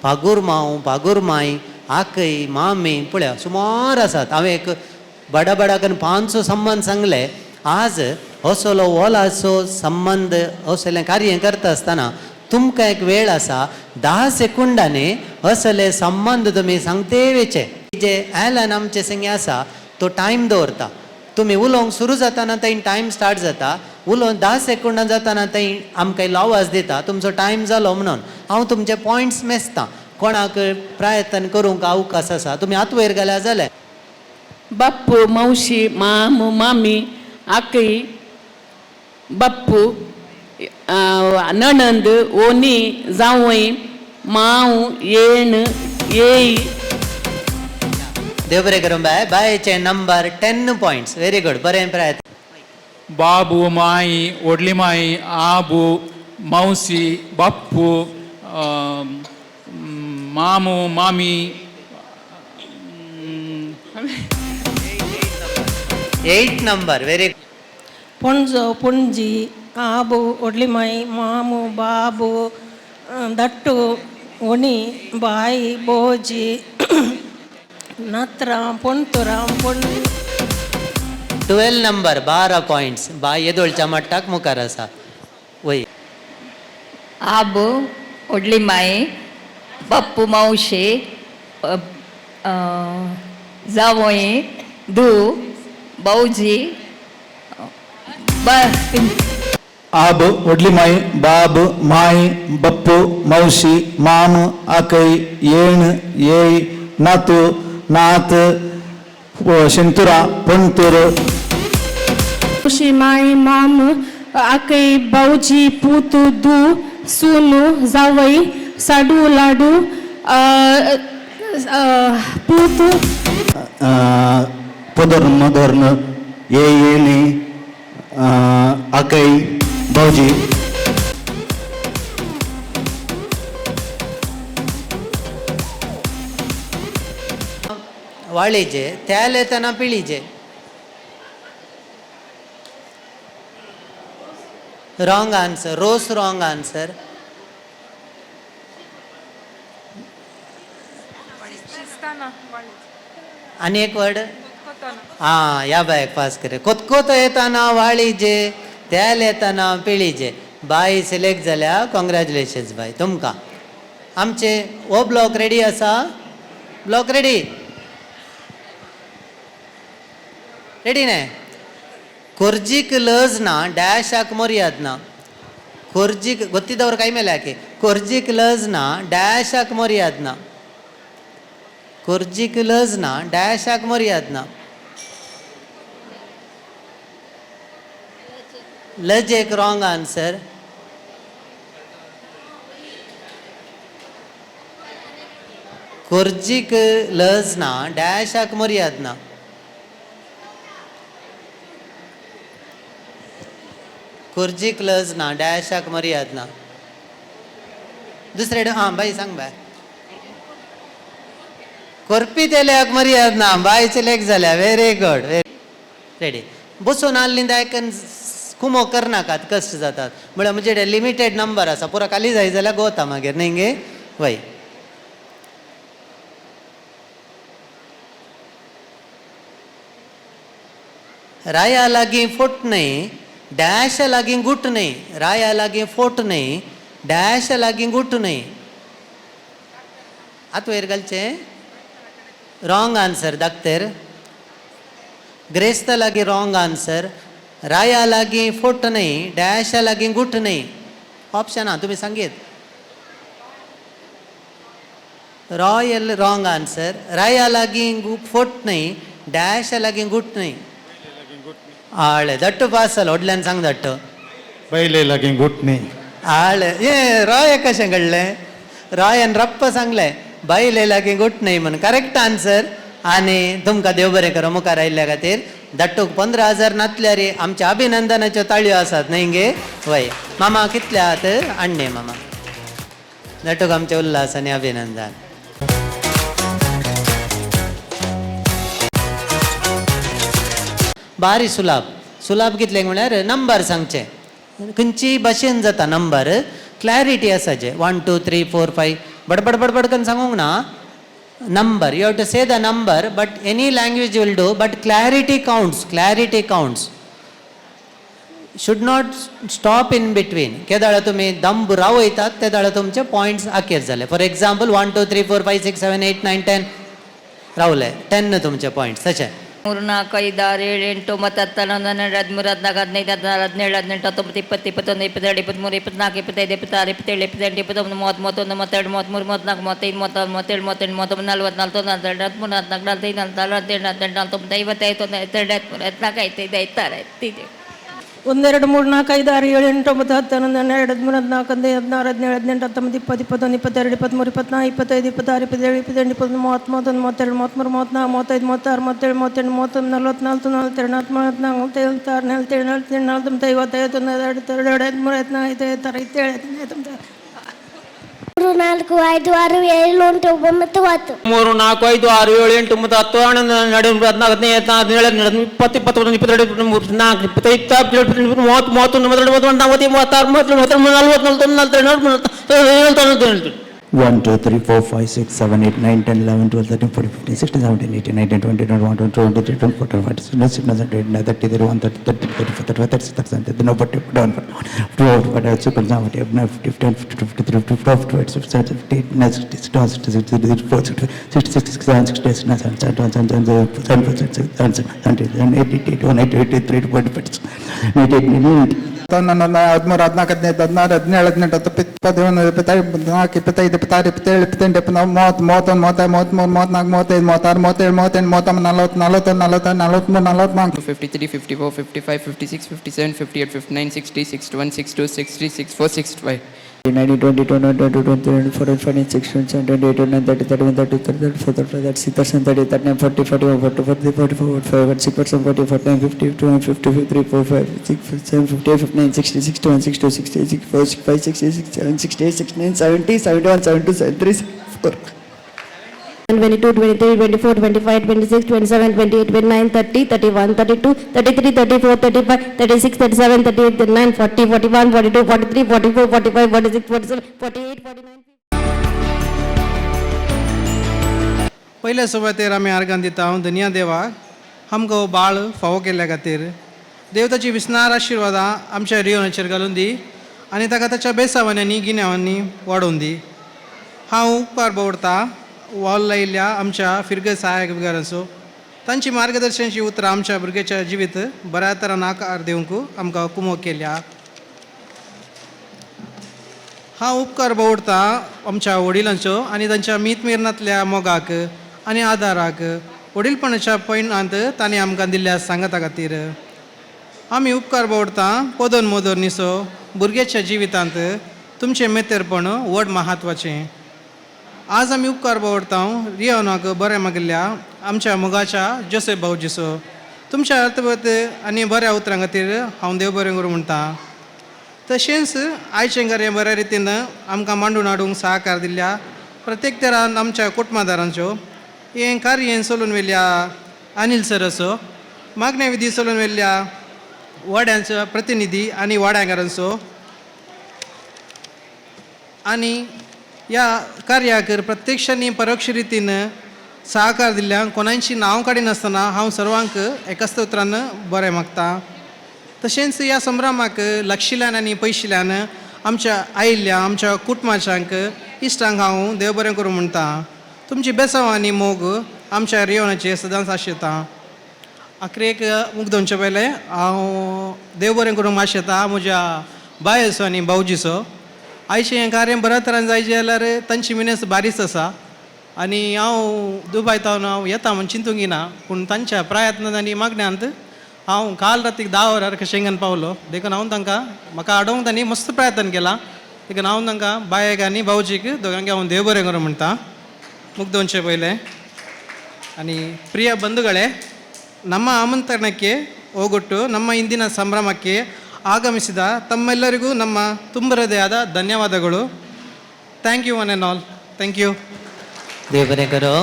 पागुरमांव पागुरमाई आकय मामी पळया सुमार आसात हांवें एक बडा बडा करून 500 संबंध सांगले आज असलो ओलाचो संबंध असलें कार्य करता आसतना तुमकां एक वेळ आसा 10 सेकंडांनी असले संबंध तुमी सांगते वेचे जे एलन आमचे संगे आसा तो टायम दवरता तुमी उलोवंक सुरू जाताना थंय टायम स्टार्ट जाता उलोवन 10 सेकंडां जाताना थंय आमकां इल्लो आवाज दिता तुमचो टायम जालो म्हणून हांव तुमचे पॉयंट्स मेजतां कोणाक प्रयत्न करूंक अवकाश आसा तुमी हात वयर घाल्या जाल्यार बाप्पू मावशी मामू मामी आकई बाप्पू नणंद ओनी जावई माऊ येण येई देव बरें करूं बाय बायचे नंबर 10 पॉयंट्स व्हेरी गुड बरें प्रयत्न बाबू माई व्हडली माई आबू मावशी बाप्पू मामू मामी 8 नंबर व्हेरी पणजो पणजी आबू व्हडली माई मामू बाबू दट्टू ओणी बाई बोजी नात्रा पणतुराम 12 नंबर 12 पॉयंट्स बाय येदोळच्या मट्टाक मुखार आसा वय आबू व्हडली माई बाप्पू मावशे जावई धू भाऊजी आब व्हडली माई बाब माई बप्पू मावशी माम आकई येण येई नातू नात शिंतुरा पंतूर मावशी माई माम आकई भाऊजी पूतू दू सुनू जावई साडू लाडू पूतू पदर्न मदर्न ये येणी आकई भाऊजी वाळीचे त्याल येतना पिळीचे रॉंग आन्सर रोस रॉंग आन्सर आणि एक वर्ड हां या बायक पास करे कोतकोत येताना वाळीचे त्याल येताना पिळीचे बाय सिलेक्ट जाल्या कॉंग्रॅच्युलेशन्स बाय तुमकां आमचे हो ब्लॉक रेडी आसा ब्लॉक रेडी रेडी नाही ಕೊರ್ಜಿಕ್ ಲಸ್ನ ಡ್ಯಾಶ್ ಹಾಕಿ ಮೊರಿಯಾದ್ನ ಕೊರ್ಜಿಕ್ ಗೊತ್ತಿದ್ದವ್ರು ಕೈ ಮೇಲೆ ಹಾಕಿ ಕೊರ್ಜಿಕ್ ಲಸ್ನ ಡ್ಯಾಶ್ ಹಾಕಿ ಮೊರಿಯಾದ್ನ ಕೊರ್ಜಿಕ್ ಲಸ್ನ ಡ್ಯಾಶ್ ಹಾಕಿ ಮೊರಿಯಾದ್ನ ಲಜ್ एक रॉन्ग आंसर ಕೊರ್ಜಿಕ್ ಲಸ್ನ ಡ್ಯಾಶ್ ಹಾಕಿ ಮೊರಿಯಾದ್ನ कुर्जिक लज ना डॅशाक मर्याद ना दुसरे हां बाई सांग बाय करपी तेल्याक मर्याद ना बाय सिलेक्ट जाल्या व्हेरी गुड रेडी बसून आल्लींद आयकन कुमो करनाकात कश्ट जातात म्हळ्यार म्हणजे लिमिटेड नंबर आसा पुरो खाली जाय जाल्यार गोता मागीर न्ही गे वय राया लागीं फोट न्हय डॅश लागीं गुट न्हय राया लागीं फोट न्हय डॅश लागीं गुट न्हय आतां वयर घालचें रॉंग आन्सर धाकतेर ग्रेस्त लागीं रॉंग आन्सर राया लागीं फोट न्हय डॅशा लागीं गुट न्हय ऑप्शन आहा तुमी सांगीत रॉयल रॉंग आन्सर राया लागीं फोट न्हय डॅशा लागीं गुट न्हय आळे दट्ट पास जालो व्हडल्यान सांग दट्ट बैले लागीं गुट न्हय आळे ये रॉय कशें घडलें रॉयन रप्प सांगलें बैले लागीं गुट न्हय म्हणून करेक्ट आन्सर आनी तुमकां देव बरें करो मुखार आयिल्ल्या खातीर दट्टूक 15,000 नातल्या रे आमच्या अभिनंदनाच्यो ताळयो आसात न्हय गे वय मामा कितले आहात आणणे मामा दट्टूक आमचे उल्हास आनी अभिनंदन बारी सुलाब कितले म्हळ्यार नंबर सांगचे खंयची भाशेन जाता नंबर क्लॅरिटी आसाचे 1 2 3 4 5 बडबड बडबड करून सांगूंक ना number you have to say the number but any language will do but clarity counts should not stop in between केदाळ तुम्ही दंब रावयतात तेदाळ तुमचे पॉइंट्स आखेर जाले फॉर एग्जांपल 1 2 3 4 5 6 7 8 9 10 रावले 10 तुमचे पॉइंट्स तशें 3 4 5 6 7 8 9 10 11 12 13 14 15 16 17 18 19 20 21 22 23 24 25 26 27 28 29 30 31 32 33 ಒಂದೆರಡು ಮೂರು ನಾಲ್ಕು ಐದು ಆರು ಏಳು ಎಂಟು ಒಂಬತ್ತು ಹತ್ತು ಹನ್ನೊಂದು ಹನ್ನೆರಡು ಹದಿಮೂರು ಹದಿನಾಲ್ಕು ಹದಿನೈದು ಹದಿನಾರು ಹದಿನೇಳು ಹದಿನೆಂಟು 19 20 21 22 23 24 25 26 27 28 29 30 31 32 33 34 35 36 37 38 39 40 41 42 43 44 45 46 47 48 49 50 51 3 4 5 6 7 8 9 10 3 4 5 6 7 8 9 10 11 12 13 14 15 16 17 18 19 20 21 22 1 2 3 4 5 6 7 8 9 10 11 12 13 14 15 16 17 18 19 20 21 22 23 24 25 26 27 28 29 30 31 32 33 34 35 36 37 53 54 55 56 57 58 59 60 61 62 63 64 65 19 20 21 22 23 24 25 26 27 28 29 30 31 32 34 35 36 37 39 40 41 42 43 44 45 46 40 49 50 51 52 53 45 56 57 58 59 60 61 62 63 64 65 66 67 68 69 70 71 72 73 74 22 23 24 25 26 27 28 29 30 31 32 33 34 35 36 37 38 39 40 41 42 43 44 45 46 47 48 49 पहिल्या सुवातेर आमी आर्गां दिता धन्या देवाक आमकां हो बाळ फावो केल्ल्या खातीर देव ताची विस्नार आशिर्वादां आमच्या रियोनाचेर घालून दी आनी ताका ताच्या बेसावांनी गिन्यावांनी वाडोवन दी हांव उपकार दवरतां वॉल लायिल्ल्या आमच्या फिरगे सहाय्यक विगारांचो तांची मार्गदर्शनाची उतरां आमच्या भुरग्याच्या जिवीत बऱ्या तरान आकार दिवंक आमकां कुमक केल्या हांव उपकार दवरतां आमच्या वडिलांचो आनी तांच्या मितमेरनांतल्या मोगाक आनी आदाराक वडीलपणाच्या पैनांत ताणें आमकां दिल्ल्या सांगाता खातीर आमी उपकार दवरतां पोदोन मोदोन निसो भुरग्याच्या जिवितांत तुमचें मेतेरपण व्हड म्हत्वाचें आज आमी उपकार दवरता रियोनाक बरें मागिल्ल्या आमच्या मोगाच्या जोसेफ भाऊजीचो तुमच्या अर्थवत आनी बऱ्या उतरां खातीर हांव देव बरें करूं म्हणटा तशेंच आयचें कार्य बऱ्या रितीन आमकां मांडून हाडूंक सहकार दिल्ल्या प्रत्येक तरान आमच्या कुटुंबादारांच्यो हें कार्य चलून व्हेल्ल्या अनिल सर असो मागण्या विधी चलून व्हेल्ल्या वाड्यांचो प्रतिनिधी आनी वाड्याकारांचो आनी ह्या कार्याक प्रत्यक्ष आनी परोक्ष रितीन सहकार दिल्ल्या कोणाची नांव काडिनासतना हांव सर्वांक एकाच उतरान बरें मागता. तशेंच ह्या संभ्रमाक लागशिल्ल्यान आनी पयशिल्ल्यान आमच्या आयिल्ल्या आमच्या कुटुंबाच्यांक इश्टांक हांव देव बरें करूं म्हणटा. तुमची बेसांव आनी मोग आमच्या रियोनाचेर सदांच आशिता. आखरेक मुग्धोवचे पयलें हांव देव बरें करूंक मागता म्हज्या बायेचो आनी भावजीचो. आयचें हें कार्य बऱ्या तरेन जायचें जाल्यार तांची मिनेस बारीच आसा आनी हांव दुबायतावन हांव येता म्हण चिंतूंक ना. पूण तांच्या प्रयत्नांत आनी मागण्यांत हांव काल रातीक 10 वरार शेंगान पावलो. देखून हांव तांकां म्हाका आडोवंक तांणी मस्त प्रयत्न केला. देखून हांव तांकां बायेक आनी भावजीक दोगांक हांव देव बरें करूं म्हणटा ಮುಗ್ದೊಂಚೆ ಪೈಲೆ. आणि ಪ್ರಿಯ ಬಂಧುಗಳೇ, ನಮ್ಮ ಆಮಂತ್ರಣಕ್ಕೆ ಹೋಗೊಟ್ಟು ನಮ್ಮ ಇಂದಿನ ಸಂಭ್ರಮಕ್ಕೆ ಆಗಮಿಸಿದ ತಮ್ಮೆಲ್ಲರಿಗೂ ನಮ್ಮ ತುಂಬ ಹೃದಯದ ಧನ್ಯವಾದಗಳು. Thank you one and all. Thank you. ದೇವರೇ ಕರೋ.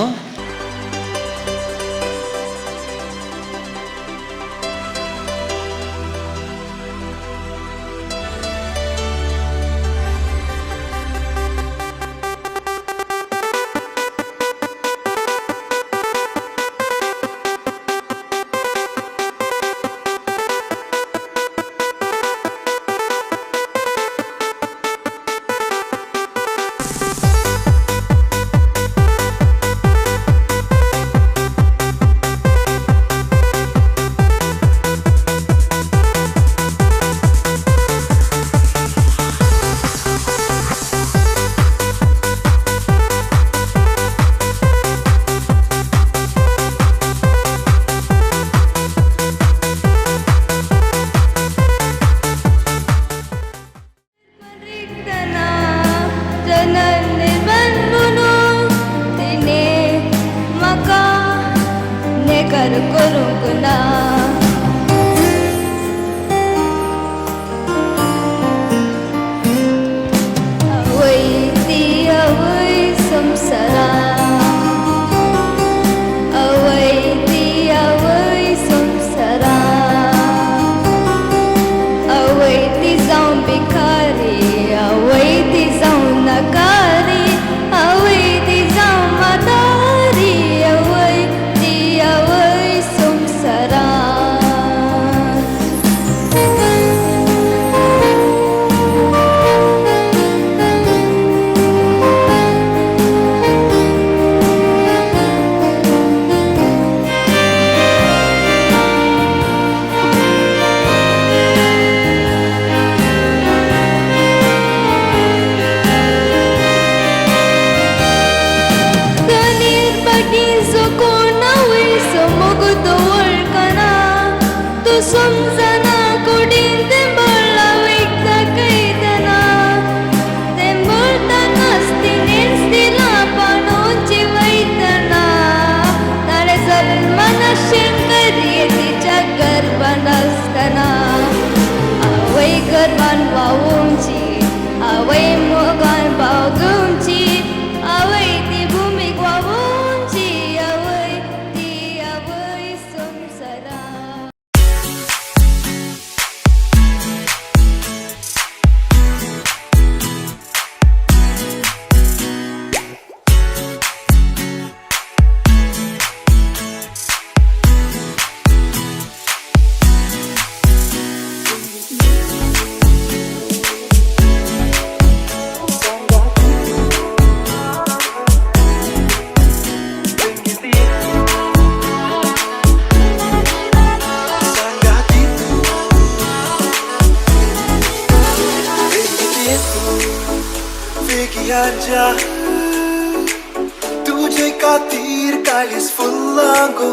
तुझे खातीर काळीज फुल्लांगो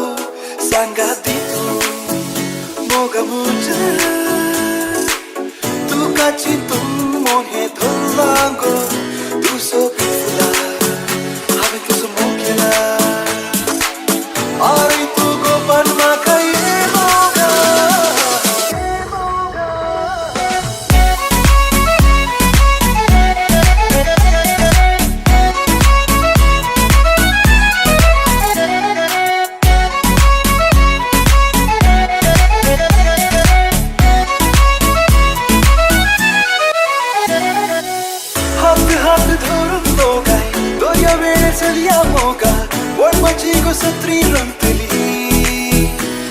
सांगाती तू मोगा मुझे तुका चिंतून मोहे धुल्लांगो तू सो फुला हांवें तुजो मोग केला आरे तू गोपन म्हाका सावलीची गो सत्री रंगतली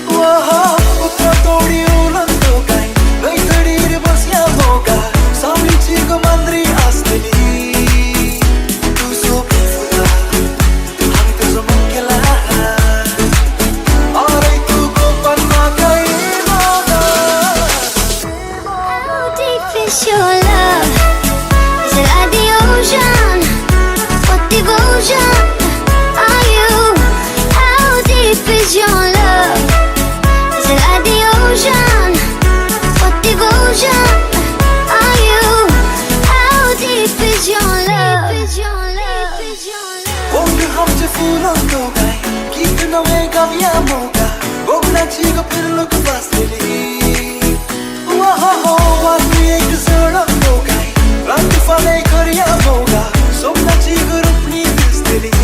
उतरा तोडी ओलंतो काय बैठडीर बसया मोगा सावलीची गो मांद्री असतली तू सोबी फुला आम्ही तुझं मन केला अरे तू गोपांना काय Moga How deep is your love? Is it like the ocean? What devotion are you? How deep is your love? Is it like the ocean? What devotion are you? How deep is your love? ओंग हमचे फुलांतो काय गीत नवे गावया मोगा गोगनाची गो फिरलोक बसलेली वाजवी एक सडक काय रांग फाले करया मोगा स्वप्नाची गो रुपणी दिसतली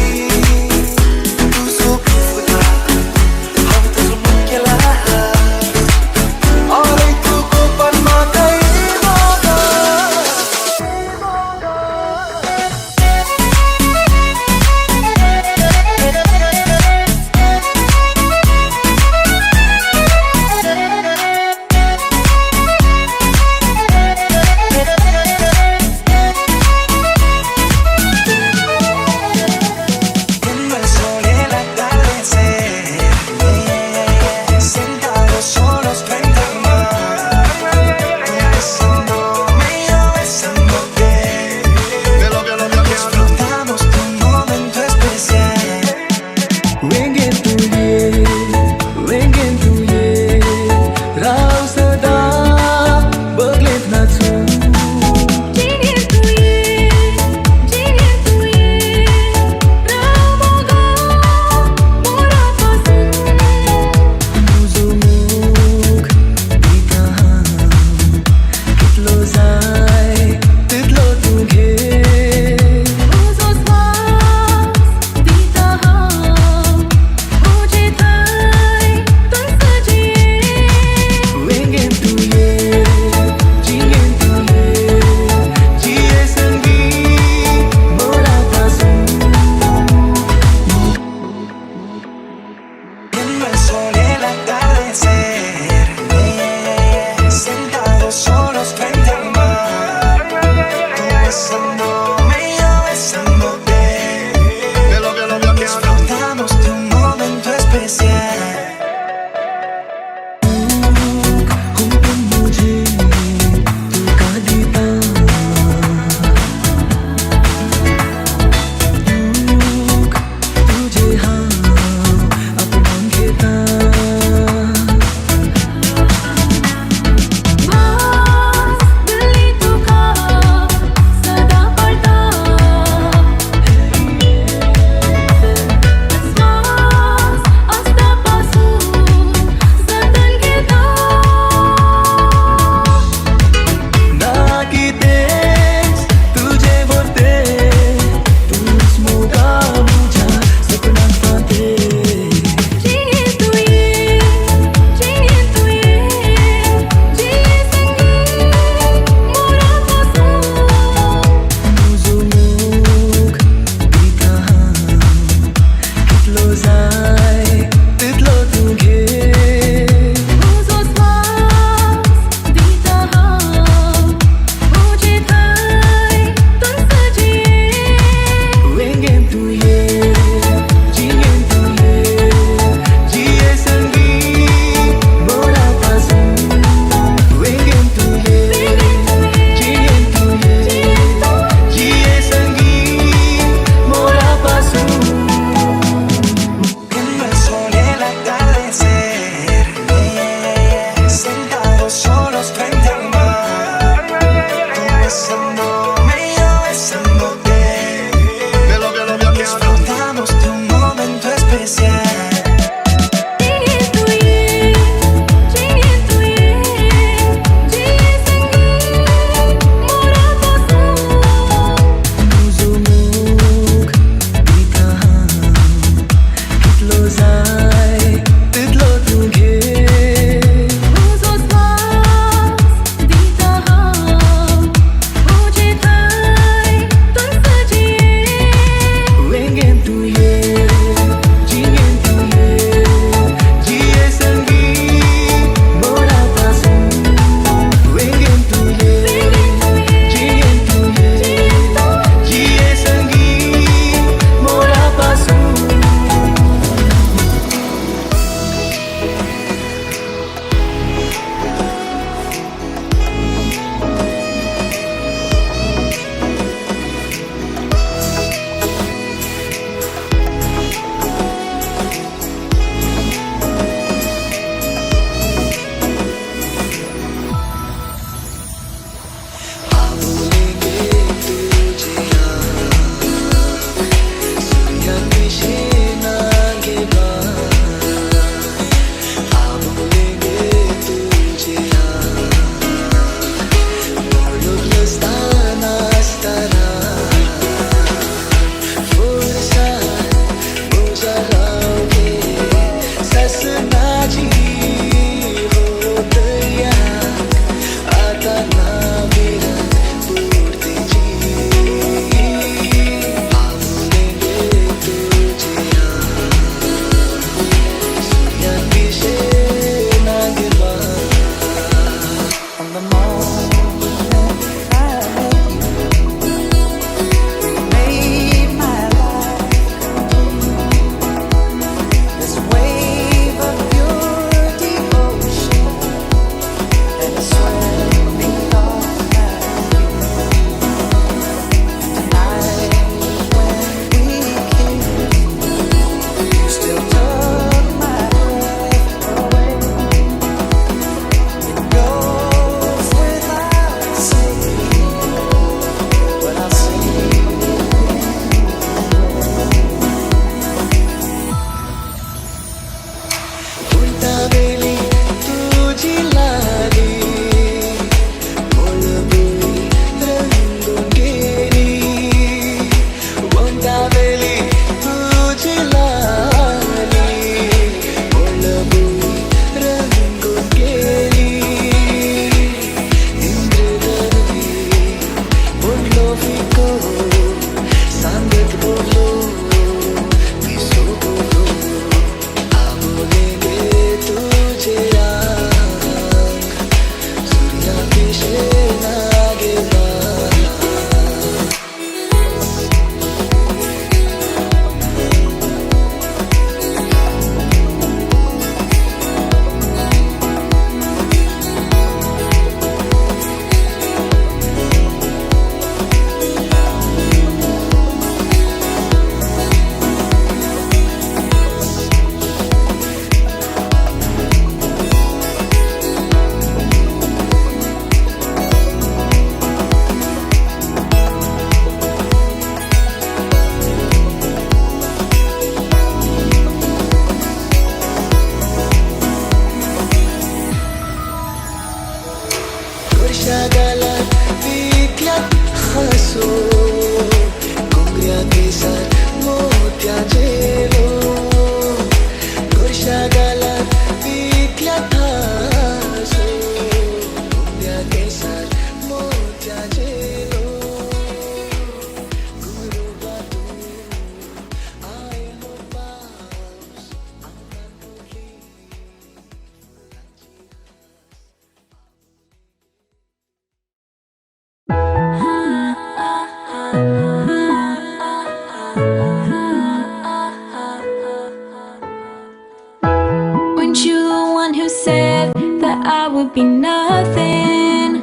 Weren't you the one who said that I would be nothing?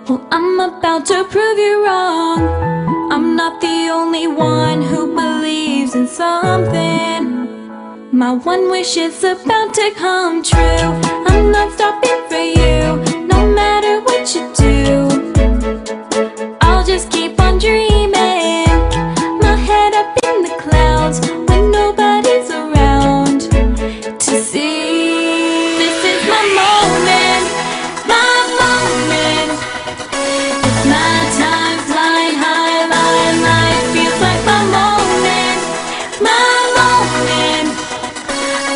Well, I'm about to prove you wrong. I'm not the only one who believes in something. My one wish is about to come true. I'm not stopping for you, no matter what you do. I'll just keep on dreaming, my head up in the clouds when nobody's around to see. This is my moment, my moment. It's my time, flying high, lying light. Feels like my moment, my moment.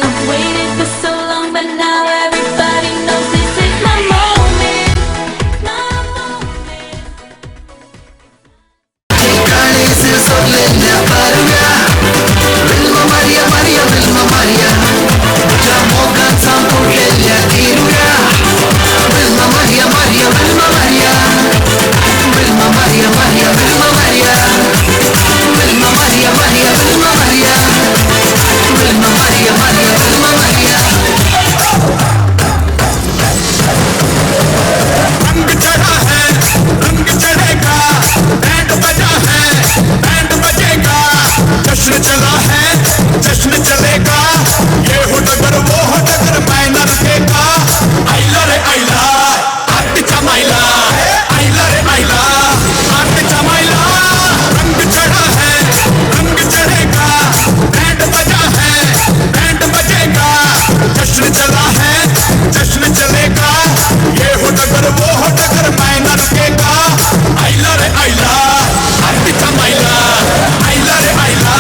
I've waited for so long, but now everybody knows this is my moment, my moment. जश्न चला है, जश्न चलेगा, ये हो डगर वो हो डगर, मैं न रुकेगा। आइला रे आइला, आट जमाइला, आइला रे आइला, आट जमाइला। रंग चढ़ा है, रंग चढ़ेगा, बैंड बजा है, बैंड बजेगा। जश्न चला है, जश्न चलेगा, ये हो डगर वो हो डगर, मैं न रुकेगा। आइला रे आइला, आट जमाइला, आइला रे आइला।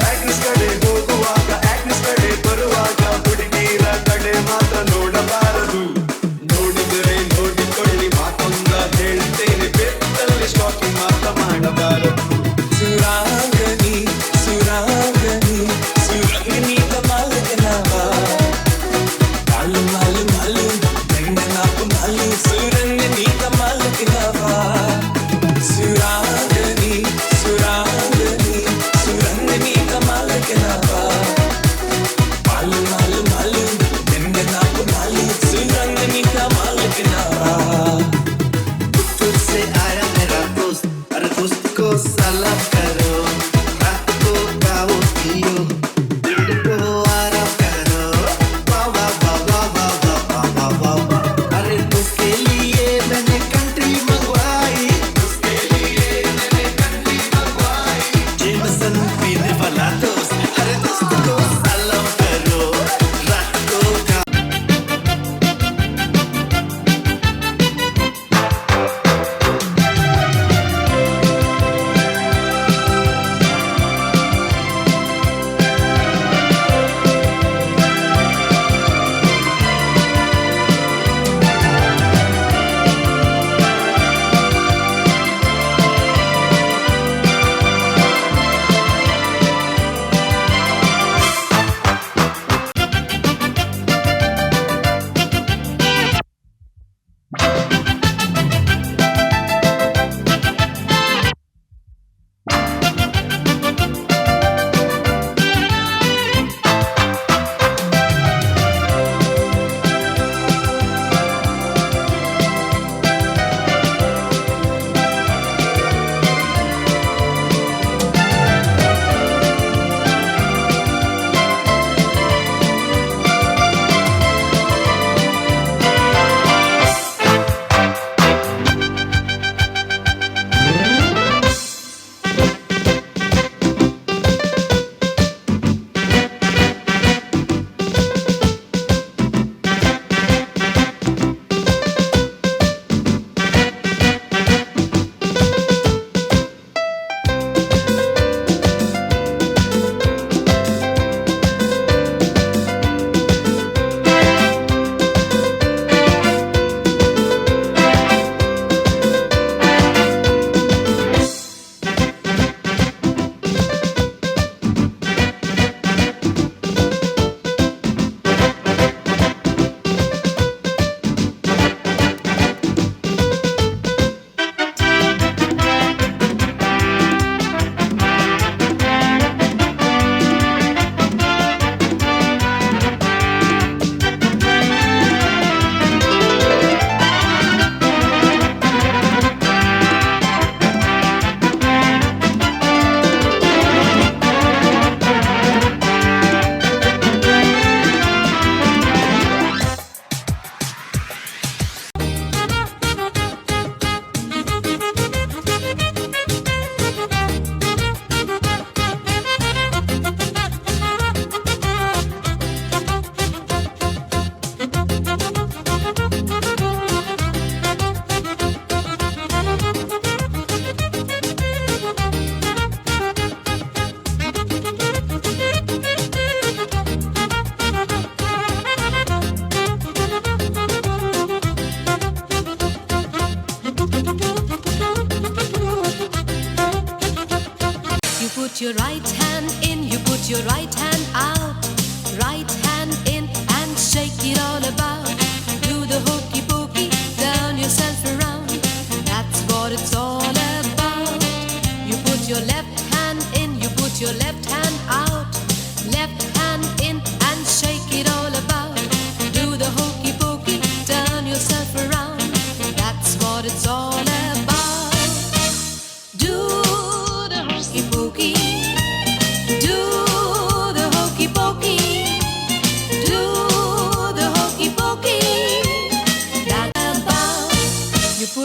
ಆಕ್ನಿಸ್ ಕಡೆ ಹೋಗುವಾಗ ಆಕ್ನಿಸ್ ಕಡೆ ಬರುವಾಗ ಹುಡುಗಿರ ಕಡೆ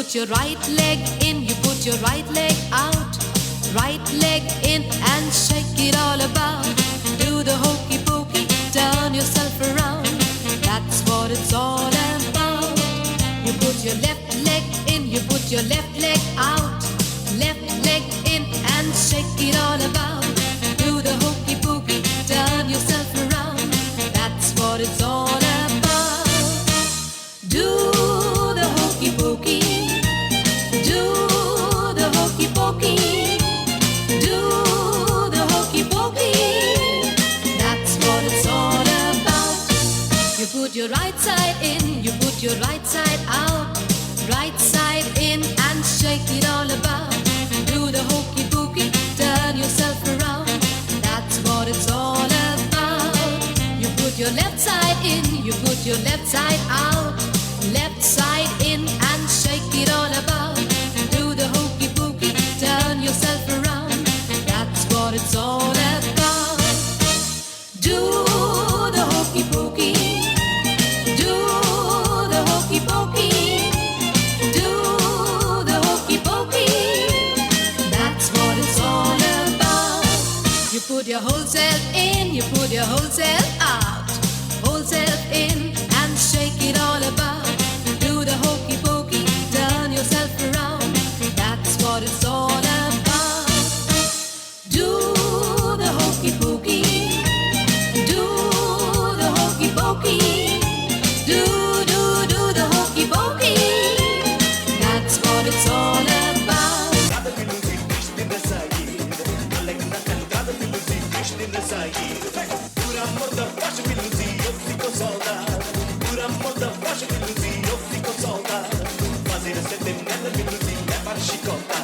put your right leg in, you put your right leg out. Right leg in and shake it all about. Do the hokey pokey, turn yourself around. That's what it's all about. You put your left leg in, you put your left leg out. Left leg in and shake it all about. Do the hokey pokey, turn yourself around. That's what it's all about. Do the hokey pokey. Do the hokey pokey. Do the hokey pokey. That's what it's all about. You put your right side in, you put your right side out. Right side in and shake it all about. Do the hokey pokey, turn yourself around. That's what it's all about. You put your left side in, you put your left side out. Left side in and shake it all about. Do the hokey pokey, turn yourself around. That's what it's all about. Do the hokey pokey. Do the hokey pokey. Do the hokey pokey. That's what it's all about. You put your whole self in, you put your whole self out. Whole self in and shake it all about. Do the hokey pokey, turn yourself around. That's what it's all about. Do the hokey pokey. Do the hokey pokey. Do the hokey pokey. That's what it's all about. Fazer a setembro, nada menos e levar chicota.